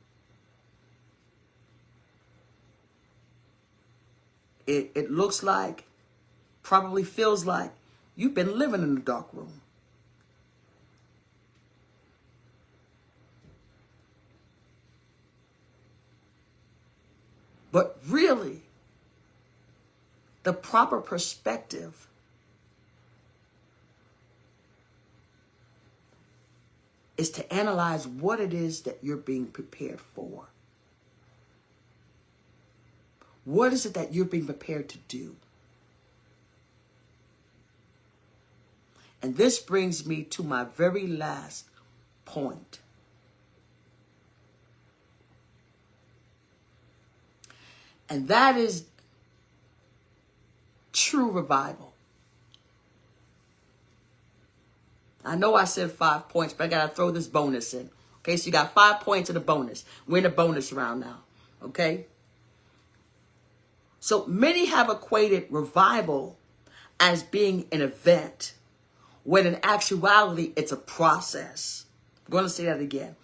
It looks like, probably feels like you've been living in the dark room. But really, the proper perspective is to analyze what it is that you're being prepared for. What is it that you're being prepared to do? And this brings me to my very last point. And that is true revival. I know I said 5 points, but I got to throw this bonus in. Okay, so you got 5 points in the bonus. We're in the bonus round now. Okay? So many have equated revival as being an event, when in actuality, it's a process. I'm going to say that again.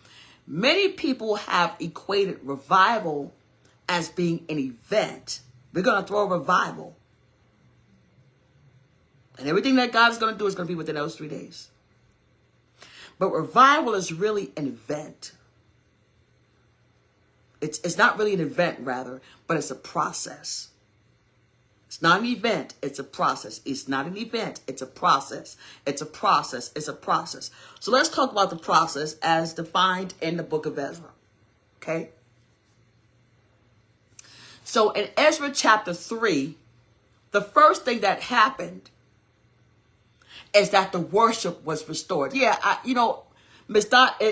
Many people have equated revival as being an event. We're going to throw a revival. And everything that God is going to do is going to be within those 3 days. But revival is really an event. It's not really an event, rather, but it's a process. It's not an event, it's a process. It's not an event, it's a process. It's a process, it's a process. So let's talk about the process as defined in the book of Ezra. Okay? So in Ezra chapter 3, the first thing that happened is that the worship was restored. Yeah, Miss Dot,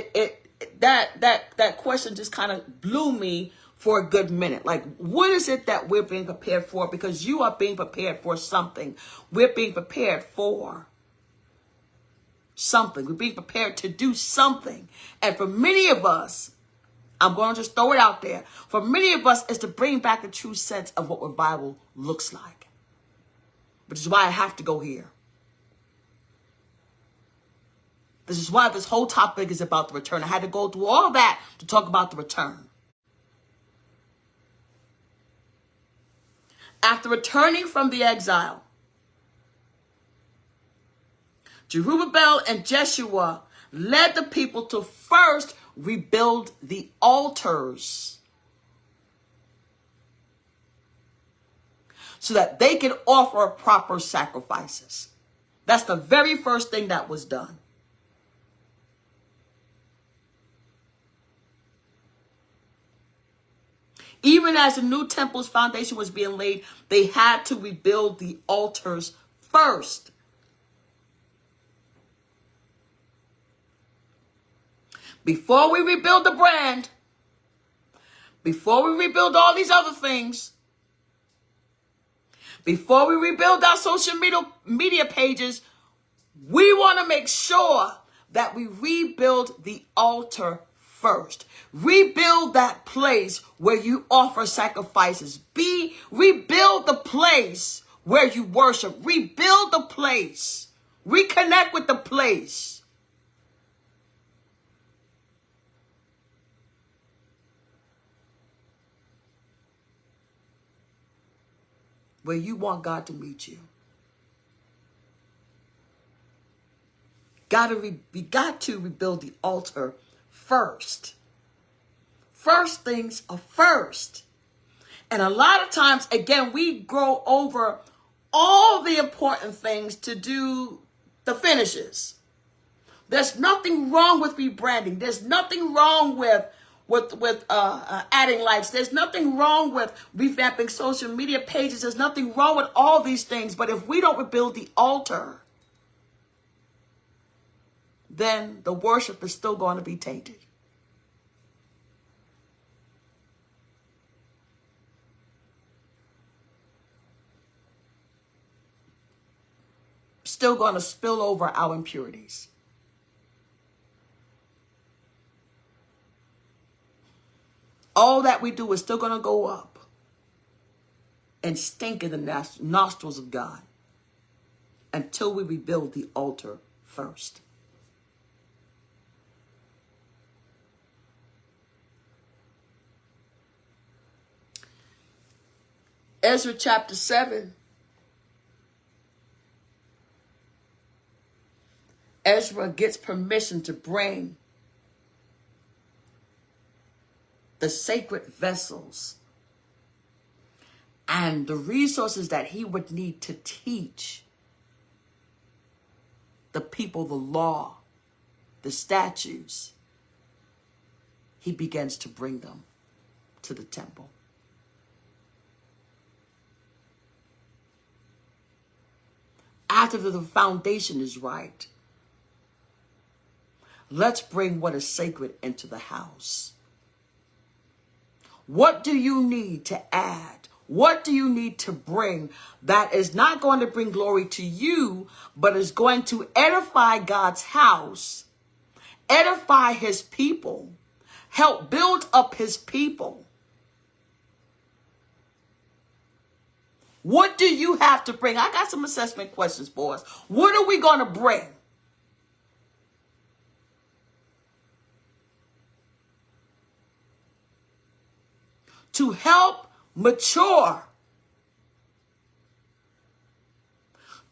that question just kind of blew me for a good minute. Like, what is it that we're being prepared for? Because you are being prepared for something. We're being prepared for something. We're being prepared to do something. And for many of us, I'm going to just throw it out there. For many of us, it's to bring back the true sense of what revival looks like. Which is why I have to go here. This is why this whole topic is about the return. I had to go through all that to talk about the return. After returning from the exile, Zerubbabel and Jeshua led the people to first rebuild the altars so that they could offer proper sacrifices. That's the very first thing that was done. Even as the new temple's foundation was being laid, they had to rebuild the altars first. Before we rebuild the brand, before we rebuild all these other things, before we rebuild our social media pages, we want to make sure that we rebuild the altar first. Rebuild that place where you offer sacrifices. Rebuild the place where you worship. Rebuild the place. Reconnect with the place. Where you want God to meet you. We got to rebuild the altar first. First things are first. And a lot of times, again, we go over all the important things to do the finishes. There's nothing wrong with rebranding. There's nothing wrong with adding likes. There's nothing wrong with revamping social media pages. There's nothing wrong with all these things. But if we don't rebuild the altar, then the worship is still going to be tainted. Still going to spill over our impurities. all that we do is still going to go up and stink in the nostrils of God until we rebuild the altar first. Ezra chapter 7. Ezra gets permission to bring the sacred vessels and the resources that he would need to teach the people the law, the statutes. He begins to bring them to the temple. After the foundation is right, let's bring what is sacred into the house. What do you need to add? What do you need to bring that is not going to bring glory to you, but is going to edify God's house, edify his people, help build up his people? What do you have to bring? I got some assessment questions for us. What are we going to bring? To help mature,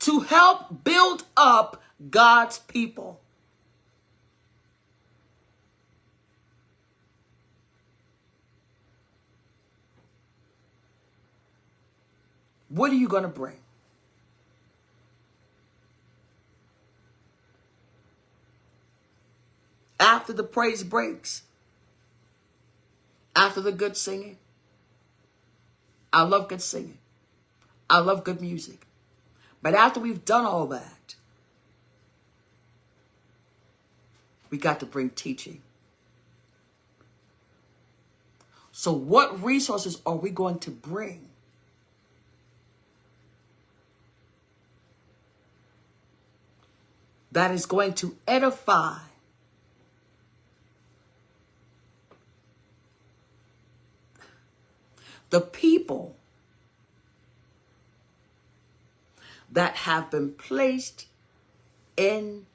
to help build up God's people. What are you going to bring? After the praise breaks, after the good singing, I love good singing. I love good music. But after we've done all that, we got to bring teaching. So what resources are we going to bring? That is going to edify the people that have been placed in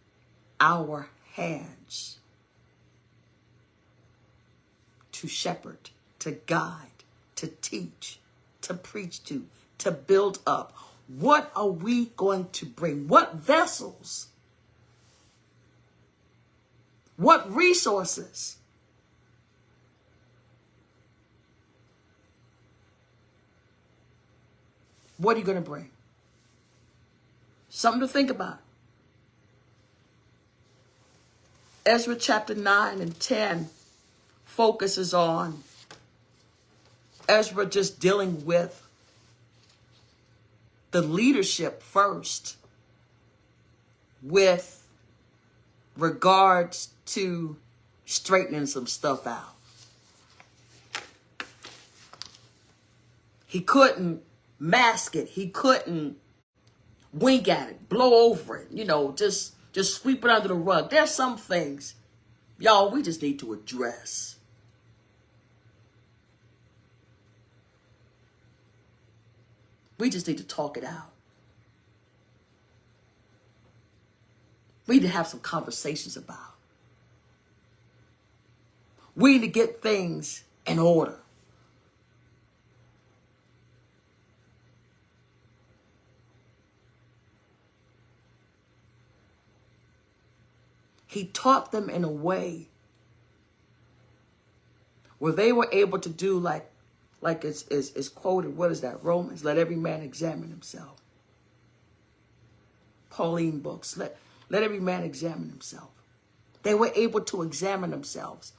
our hands to shepherd, to guide, to teach, to preach to build up. What are we going to bring? What vessels? What resources? What are you going to bring? Something to think about. Ezra chapter 9 and 10 focuses on Ezra just dealing with the leadership first with regards to straightening some stuff out. He couldn't mask it. He couldn't wink at it, blow over it, just sweep it under the rug. There's some things, y'all, we just need to address. We just need to talk it out. We need to have some conversations about. We need to get things in order. He taught them in a way where they were able to do like it's quoted, what is that? Romans, let every man examine himself. Pauline books, let every man examine himself. They were able to examine themselves.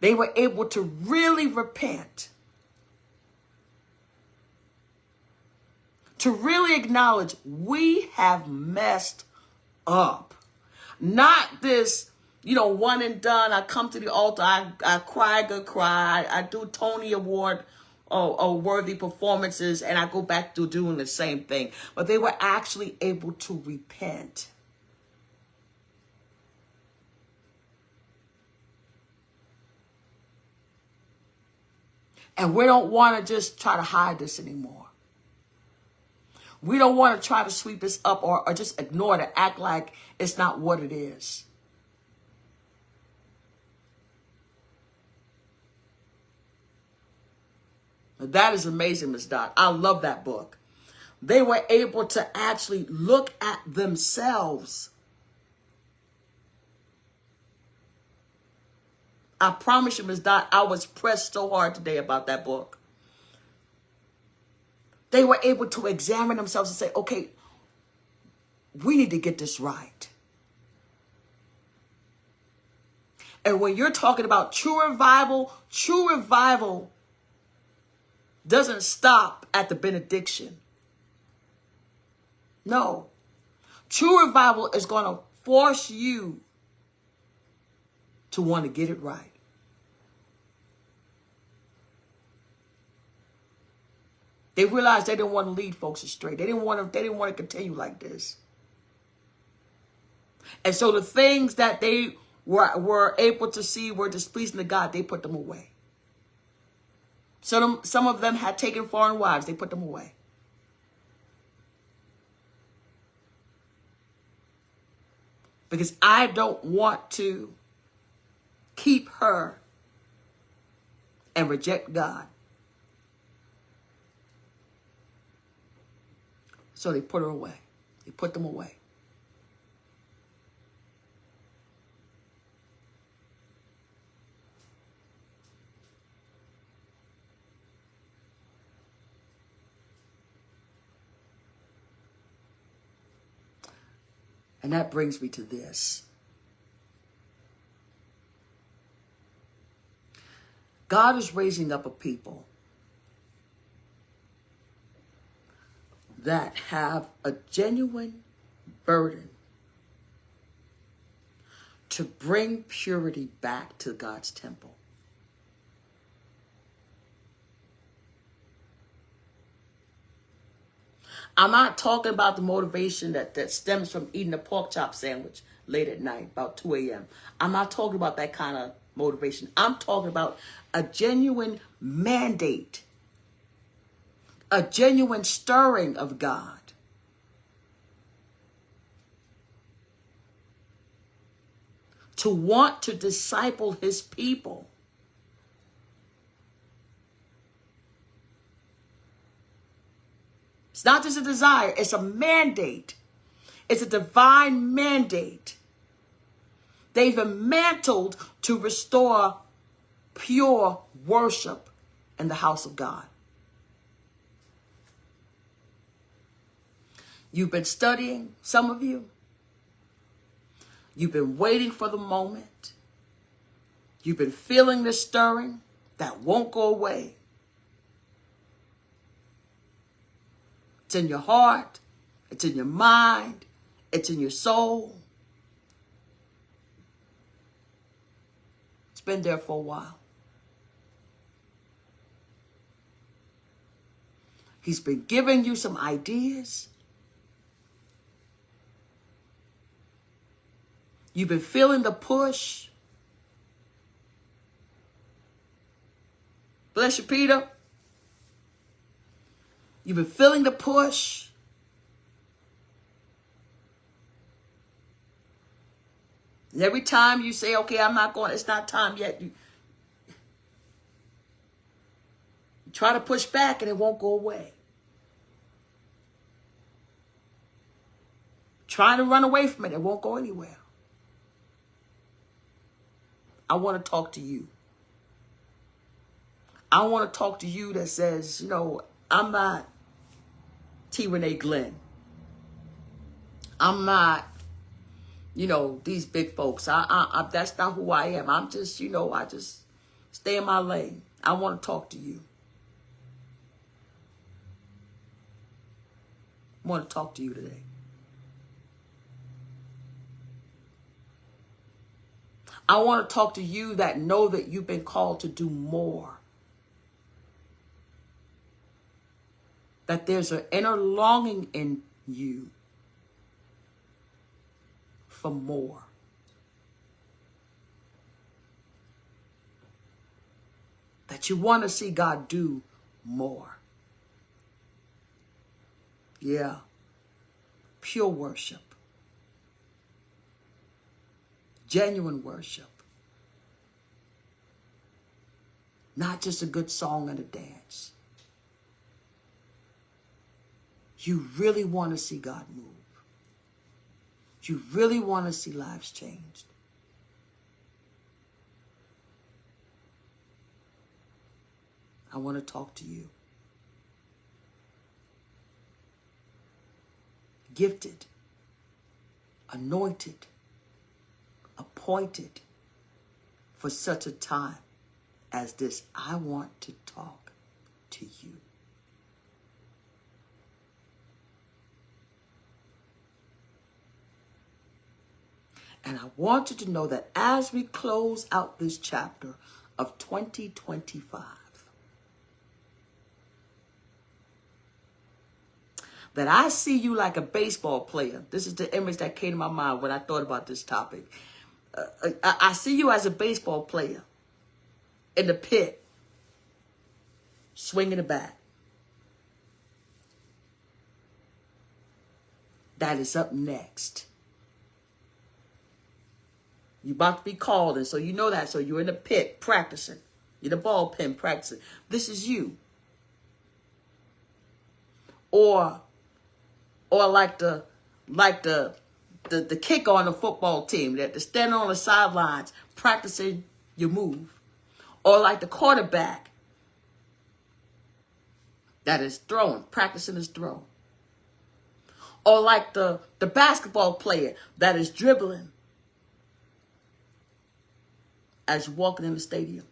They were able to really repent. To really acknowledge we have messed up. Not this, one and done. I come to the altar. I cry, good cry. I do Tony Award worthy performances, and I go back to doing the same thing. But they were actually able to repent. And we don't want to just try to hide this anymore. We don't want to try to sweep this up or just ignore it and act like it's not what it is. That is amazing, Ms. Dot. I love that book. They were able to actually look at themselves. I promise you, Ms. Dot, I was pressed so hard today about that book. They were able to examine themselves and say, okay, we need to get this right. And when you're talking about true revival doesn't stop at the benediction. No. True revival is going to force you to want to get it right. They realized they didn't want to lead folks astray. They didn't want to continue like this. And so the things that they were able to see were displeasing to God, they put them away. So some of them had taken foreign wives, they put them away. Because I don't want to keep her and reject God. So they put her away. They put them away. And that brings me to this. God is raising up a people that have a genuine burden to bring purity back to God's temple. I'm not talking about the motivation that stems from eating a pork chop sandwich late at night, about 2 a.m. I'm not talking about that kind of motivation. I'm talking about a genuine mandate, a genuine stirring of God. To want to disciple his people. It's not just a desire, it's a mandate. It's a divine mandate. They've been mantled to restore pure worship in the house of God. You've been studying, some of you. You've been waiting for the moment. You've been feeling this stirring that won't go away. It's in your heart. It's in your mind. It's in your soul. It's been there for a while. He's been giving you some ideas. You've been feeling the push. Bless you, Peter. You've been feeling the push. And every time you say, okay, I'm not going, it's not time yet. You try to push back and it won't go away. Trying to run away from it, it won't go anywhere. I want to talk to you. I want to talk to you that says, I'm not T. Renee Glenn. I'm not, these big folks. I that's not who I am. I'm just, I just stay in my lane. I want to talk to you. I want to talk to you today. I want to talk to you that know that you've been called to do more. That there's an inner longing in you for more. that you want to see God do more. Yeah. Pure worship. Genuine worship. Not just a good song and a dance. You really want to see God move. You really want to see lives changed. I want to talk to you. Gifted, anointed, appointed for such a time as this. I want to talk to you. And I want you to know that as we close out this chapter of 2025, that I see you like a baseball player. This is the image that came to my mind when I thought about this topic. I see you as a baseball player in the pit, swinging the bat. That is up next. You're about to be called, and so you know that. So you're in the pit practicing. You're in the ballpen practicing. This is you. Or like the kicker on the football team that is standing on the sidelines practicing your move. Or like the quarterback that is throwing, practicing his throw. Or like the basketball player that is dribbling as you're walking in the stadium.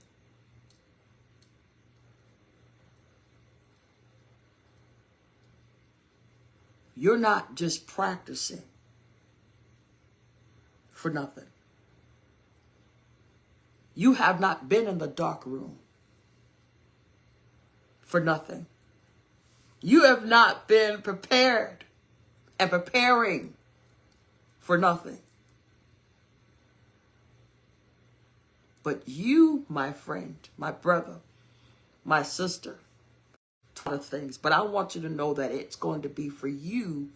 You're not just practicing for nothing. You have not been in the dark room for nothing. You have not been prepared and preparing for nothing. But you, my friend, my brother, my sister, a lot of things. But I want you to know that it's going to be for you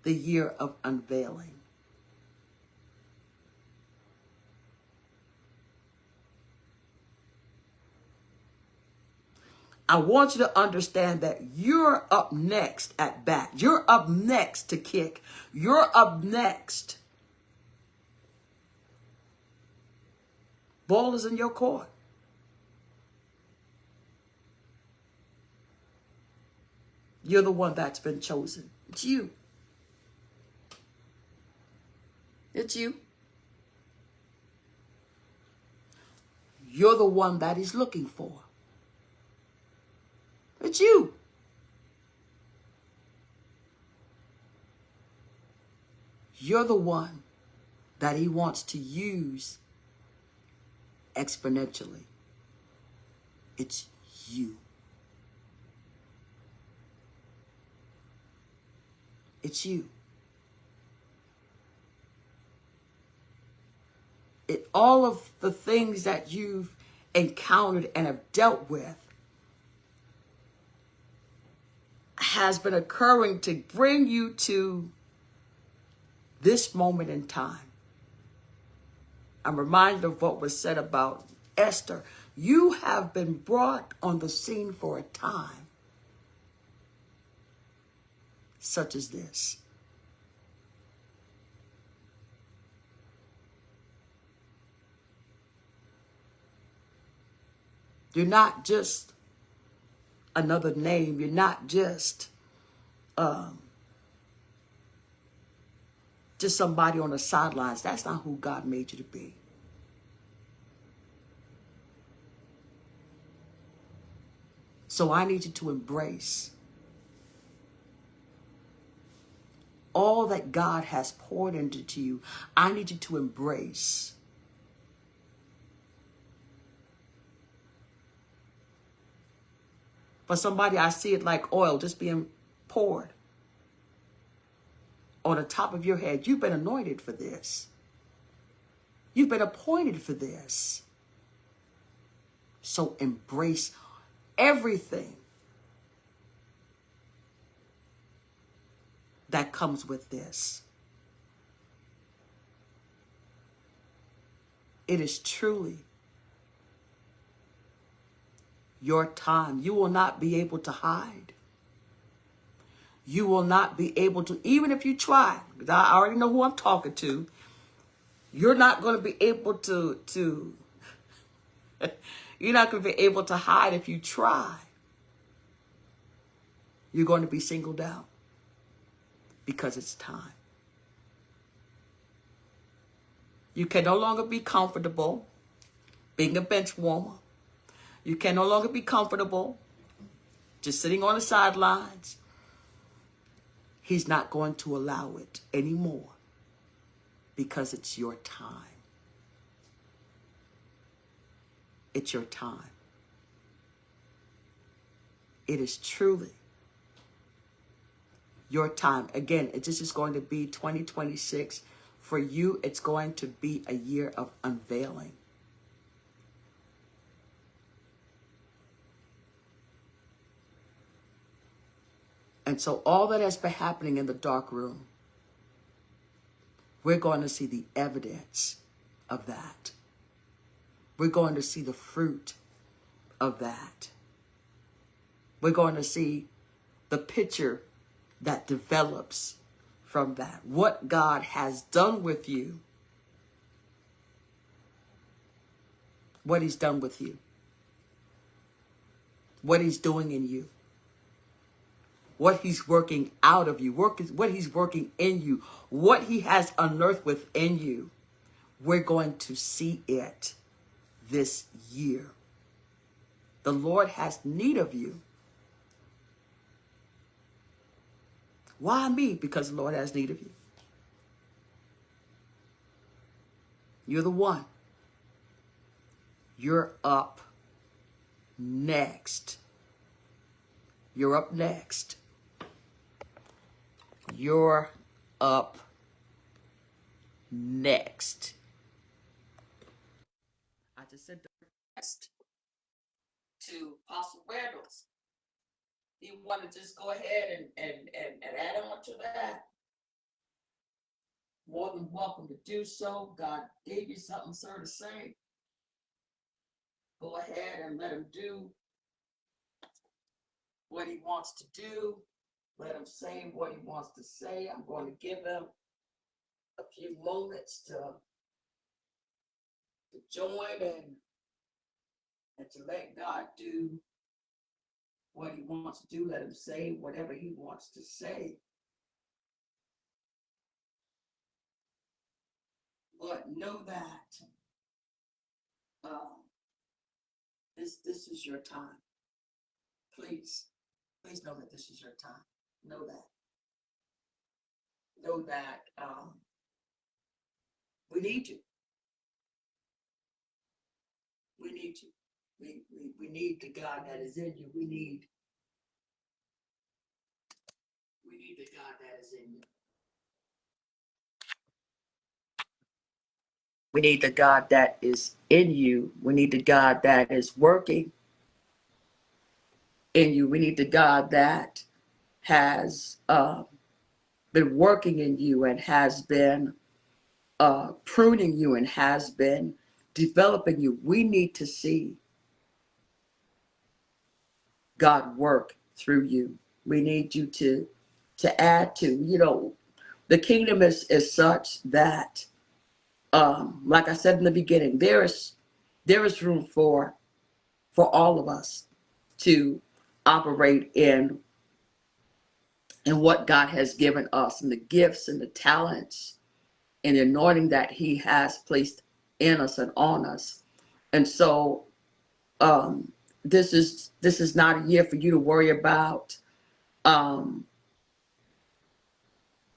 the year of unveiling. I want you to understand that you're up next at bat. You're up next to kick. You're up next. Ball is in your court. You're the one that's been chosen. It's you. It's you. You're the one that he's looking for. It's you. You're the one that he wants to use exponentially. It's you. It's you. All of the things that you've encountered and have dealt with has been occurring to bring you to this moment in time. I'm reminded of what was said about Esther. You have been brought on the scene for a time such as this. You're not just another name. You're not just somebody on the sidelines. That's not who God made you to be. So I need you to embrace all that God has poured into you. I need you to embrace. For somebody, I see it like oil just being poured on the top of your head. You've been anointed for this. You've been appointed for this. So embrace everything that comes with this. It is truly your time. You will not be able to hide. You will not be able to, even if you try, because I already know who I'm talking to, you're not going to be able to you're not going to be able to hide if you try. You're going to be singled out because it's time. You can no longer be comfortable being a bench warmer. You can no longer be comfortable just sitting on the sidelines. He's not going to allow it anymore because it's your time. It's your time. It is truly your time. Again, this is going to be 2026. For you, it's going to be a year of unveiling. And so all that has been happening in the dark room, we're going to see the evidence of that. We're going to see the fruit of that. We're going to see the picture that develops from that. What God has done with you. What he's done with you. What he's doing in you. What he's working out of you. What he's working in you. What he has unearthed within you. We're going to see it this year. The Lord has need of you. Why me? Because the Lord has need of you. You're the one. You're up next. You're up next. You're up next. I just said next to Apostle Randall's. You want to just go ahead and add on to that? More than welcome to do so. God gave you something, sir, to say. Go ahead and let him do what he wants to do. Let him say what he wants to say. I'm going to give him a few moments to join and to let God do what he wants to do. Let him say whatever he wants to say. But know that this is your time. Please know that this is your time. Know that. Know that we need you. We need you. We need the God that is in you. We need the God that is in you. We need the God that is in you. We need the God that is working in you. We need the God that has been working in you and has been pruning you and has been developing you. We need to see God work through you. We need you to add to, the kingdom is such that, like I said in the beginning, there is room for all of us to operate in what God has given us and the gifts and the talents and the anointing that he has placed in us and on us. And so this is not a year for you to worry about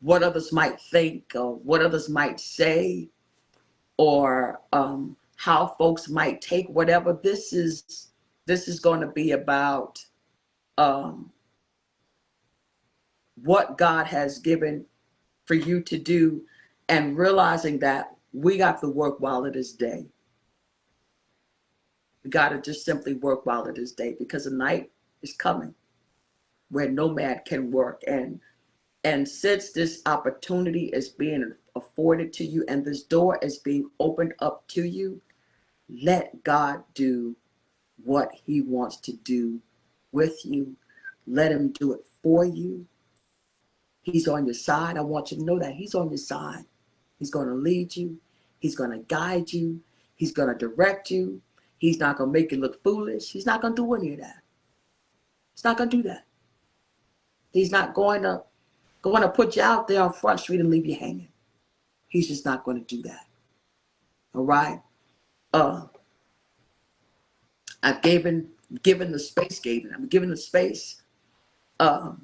what others might think or what others might say or how folks might take whatever. This is going to be about what God has given for you to do and realizing that we got to work while it is day. We got to just simply work while it is day, because the night is coming where no man can work. And since this opportunity is being afforded to you and this door is being opened up to you, let God do what he wants to do with you. Let him do it for you. He's on your side. I want you to know that he's on your side. He's going to lead you. He's going to guide you. He's going to direct you. He's not going to make you look foolish. He's not going to do any of that. He's not going to do that. He's not going to put you out there on Front Street and leave you hanging. He's just not going to do that. All right? I've given the space, I'm giving the space for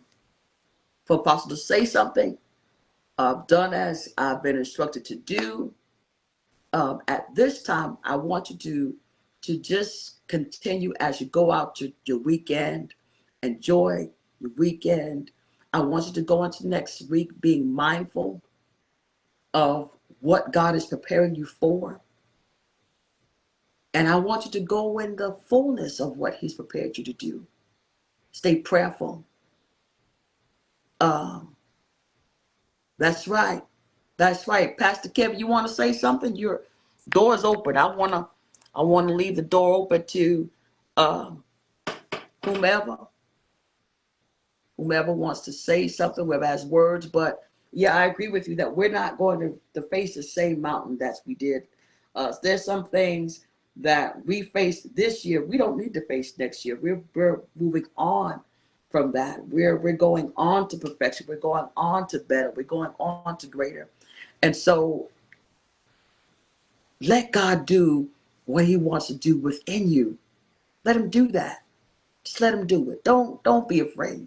Apostle to say something. I've done as I've been instructed to do. At this time, I want you to just continue as you go out your weekend. Enjoy your weekend. I want you to go into next week being mindful of what God is preparing you for. And I want you to go in the fullness of what he's prepared you to do. Stay prayerful. That's right. That's right. Pastor Kevin, you want to say something? Your door is open. I want to leave the door open to whomever wants to say something, whoever has words. But yeah, I agree with you that we're not going to face the same mountain that we did. There's some things that we faced this year we don't need to face next year. We're moving on from that. We're going on to perfection. We're going on to better. We're going on to greater. And so let God do what he wants to do within you. Let him do that. Just let him do it. Don't be afraid.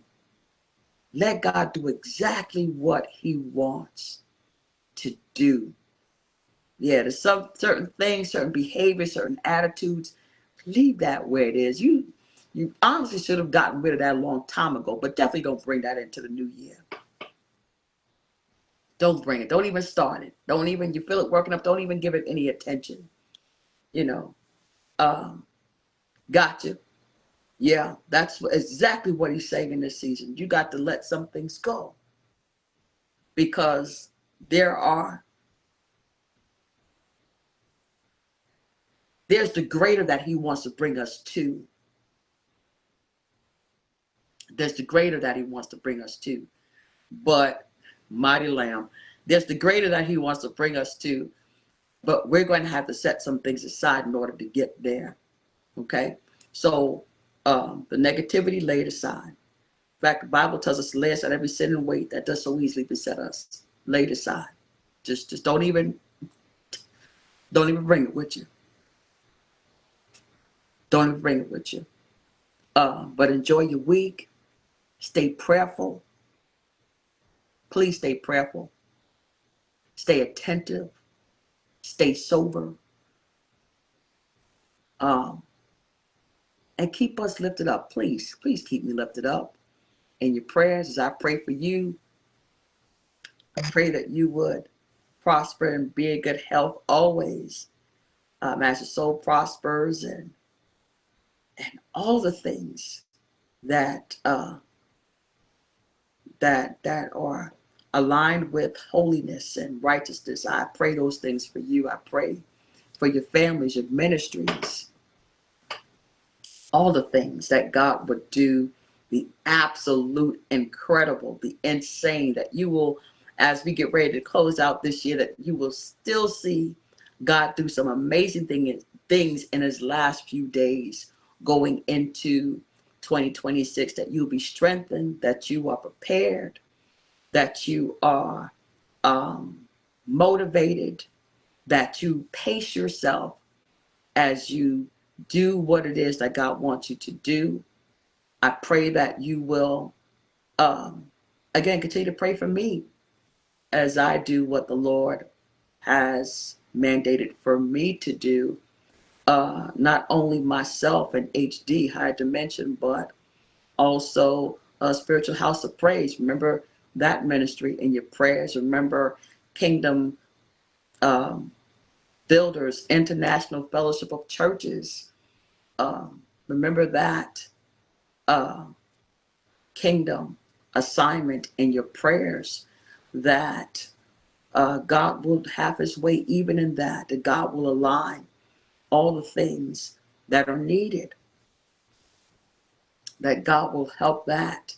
Let God do exactly what he wants to do. Yeah, there's some certain things, certain behaviors, certain attitudes. Leave that where it is. You honestly should have gotten rid of that a long time ago, but definitely don't bring that into the new year. Don't bring it. Don't even start it. Don't even, you feel it working up, don't even give it any attention. Gotcha. Yeah, that's exactly what he's saying in this season. You got to let some things go, because there's the greater that he wants to bring us to. There's the greater that he wants to bring us to. But, mighty lamb, there's the greater that he wants to bring us to. But we're going to have to set some things aside in order to get there. Okay? So, the negativity laid aside. In fact, the Bible tells us to lay aside every sin and weight that does so easily beset us. Laid aside. Just don't even bring it with you. Don't even bring it with you. But enjoy your week. Stay prayerful. Please stay prayerful. Stay attentive. Stay sober. And keep us lifted up. Please keep me lifted up in your prayers as I pray for you. I pray that you would prosper and be in good health always, as your soul prospers, and all the things that are aligned with holiness and righteousness. I pray those things for you. I pray for your families, your ministries, all the things that God would do, the absolute incredible, the insane, that you will, as we get ready to close out this year, that you will still see God do some amazing things in his last few days going into 2026, that you'll be strengthened, that you are prepared, that you are motivated, that you pace yourself as you do what it is that God wants you to do. I pray that you will, again, continue to pray for me as I do what the Lord has mandated for me to do. Not only myself and HD, Higher Dimension, but also a Spiritual House of Praise. Remember that ministry in your prayers. Remember Kingdom Builders International Fellowship of Churches. Remember that uh, kingdom assignment in your prayers, that God will have his way even in that, that God will align all the things that are needed, that God will help that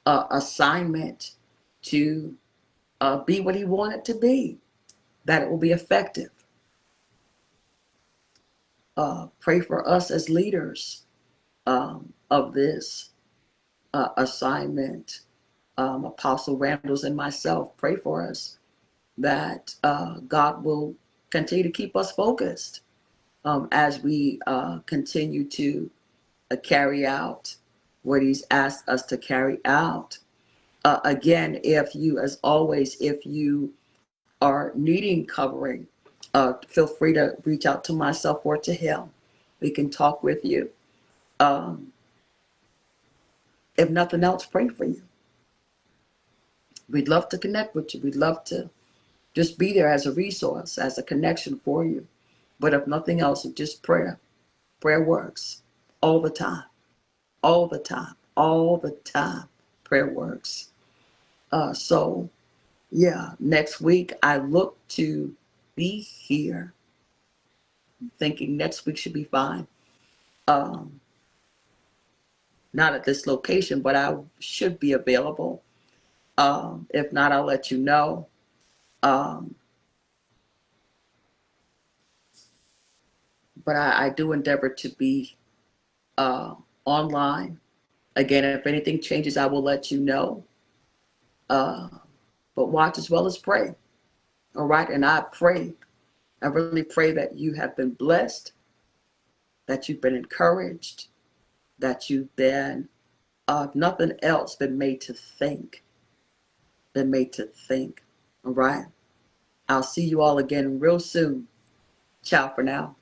assignment to be what he wanted to be, that it will be effective. Pray for us as leaders of this assignment. Apostle Randalls and myself, pray for us that God will continue to keep us focused as we continue to carry out what he's asked us to carry out. Again, if you, as always, if you are needing covering, feel free to reach out to myself or to him. We can talk with you. Um, if nothing else, pray for you. We'd love to connect with you. We'd love to just be there as a resource, as a connection for you. But if nothing else, it's just prayer. Prayer works all the time, all the time, all the time. Prayer works. So, yeah, next week I look to be here. I'm thinking next week should be fine. Um, Not at this location, but I should be available. If not, I'll let you know. Um, but I do endeavor to be online. Again, if anything changes, I will let you know. Uh, but watch as well as pray. All right. And I really pray that you have been blessed, that you've been encouraged, that you've been, if nothing else, been made to think, been made to think. All right. I'll see you all again real soon. Ciao for now.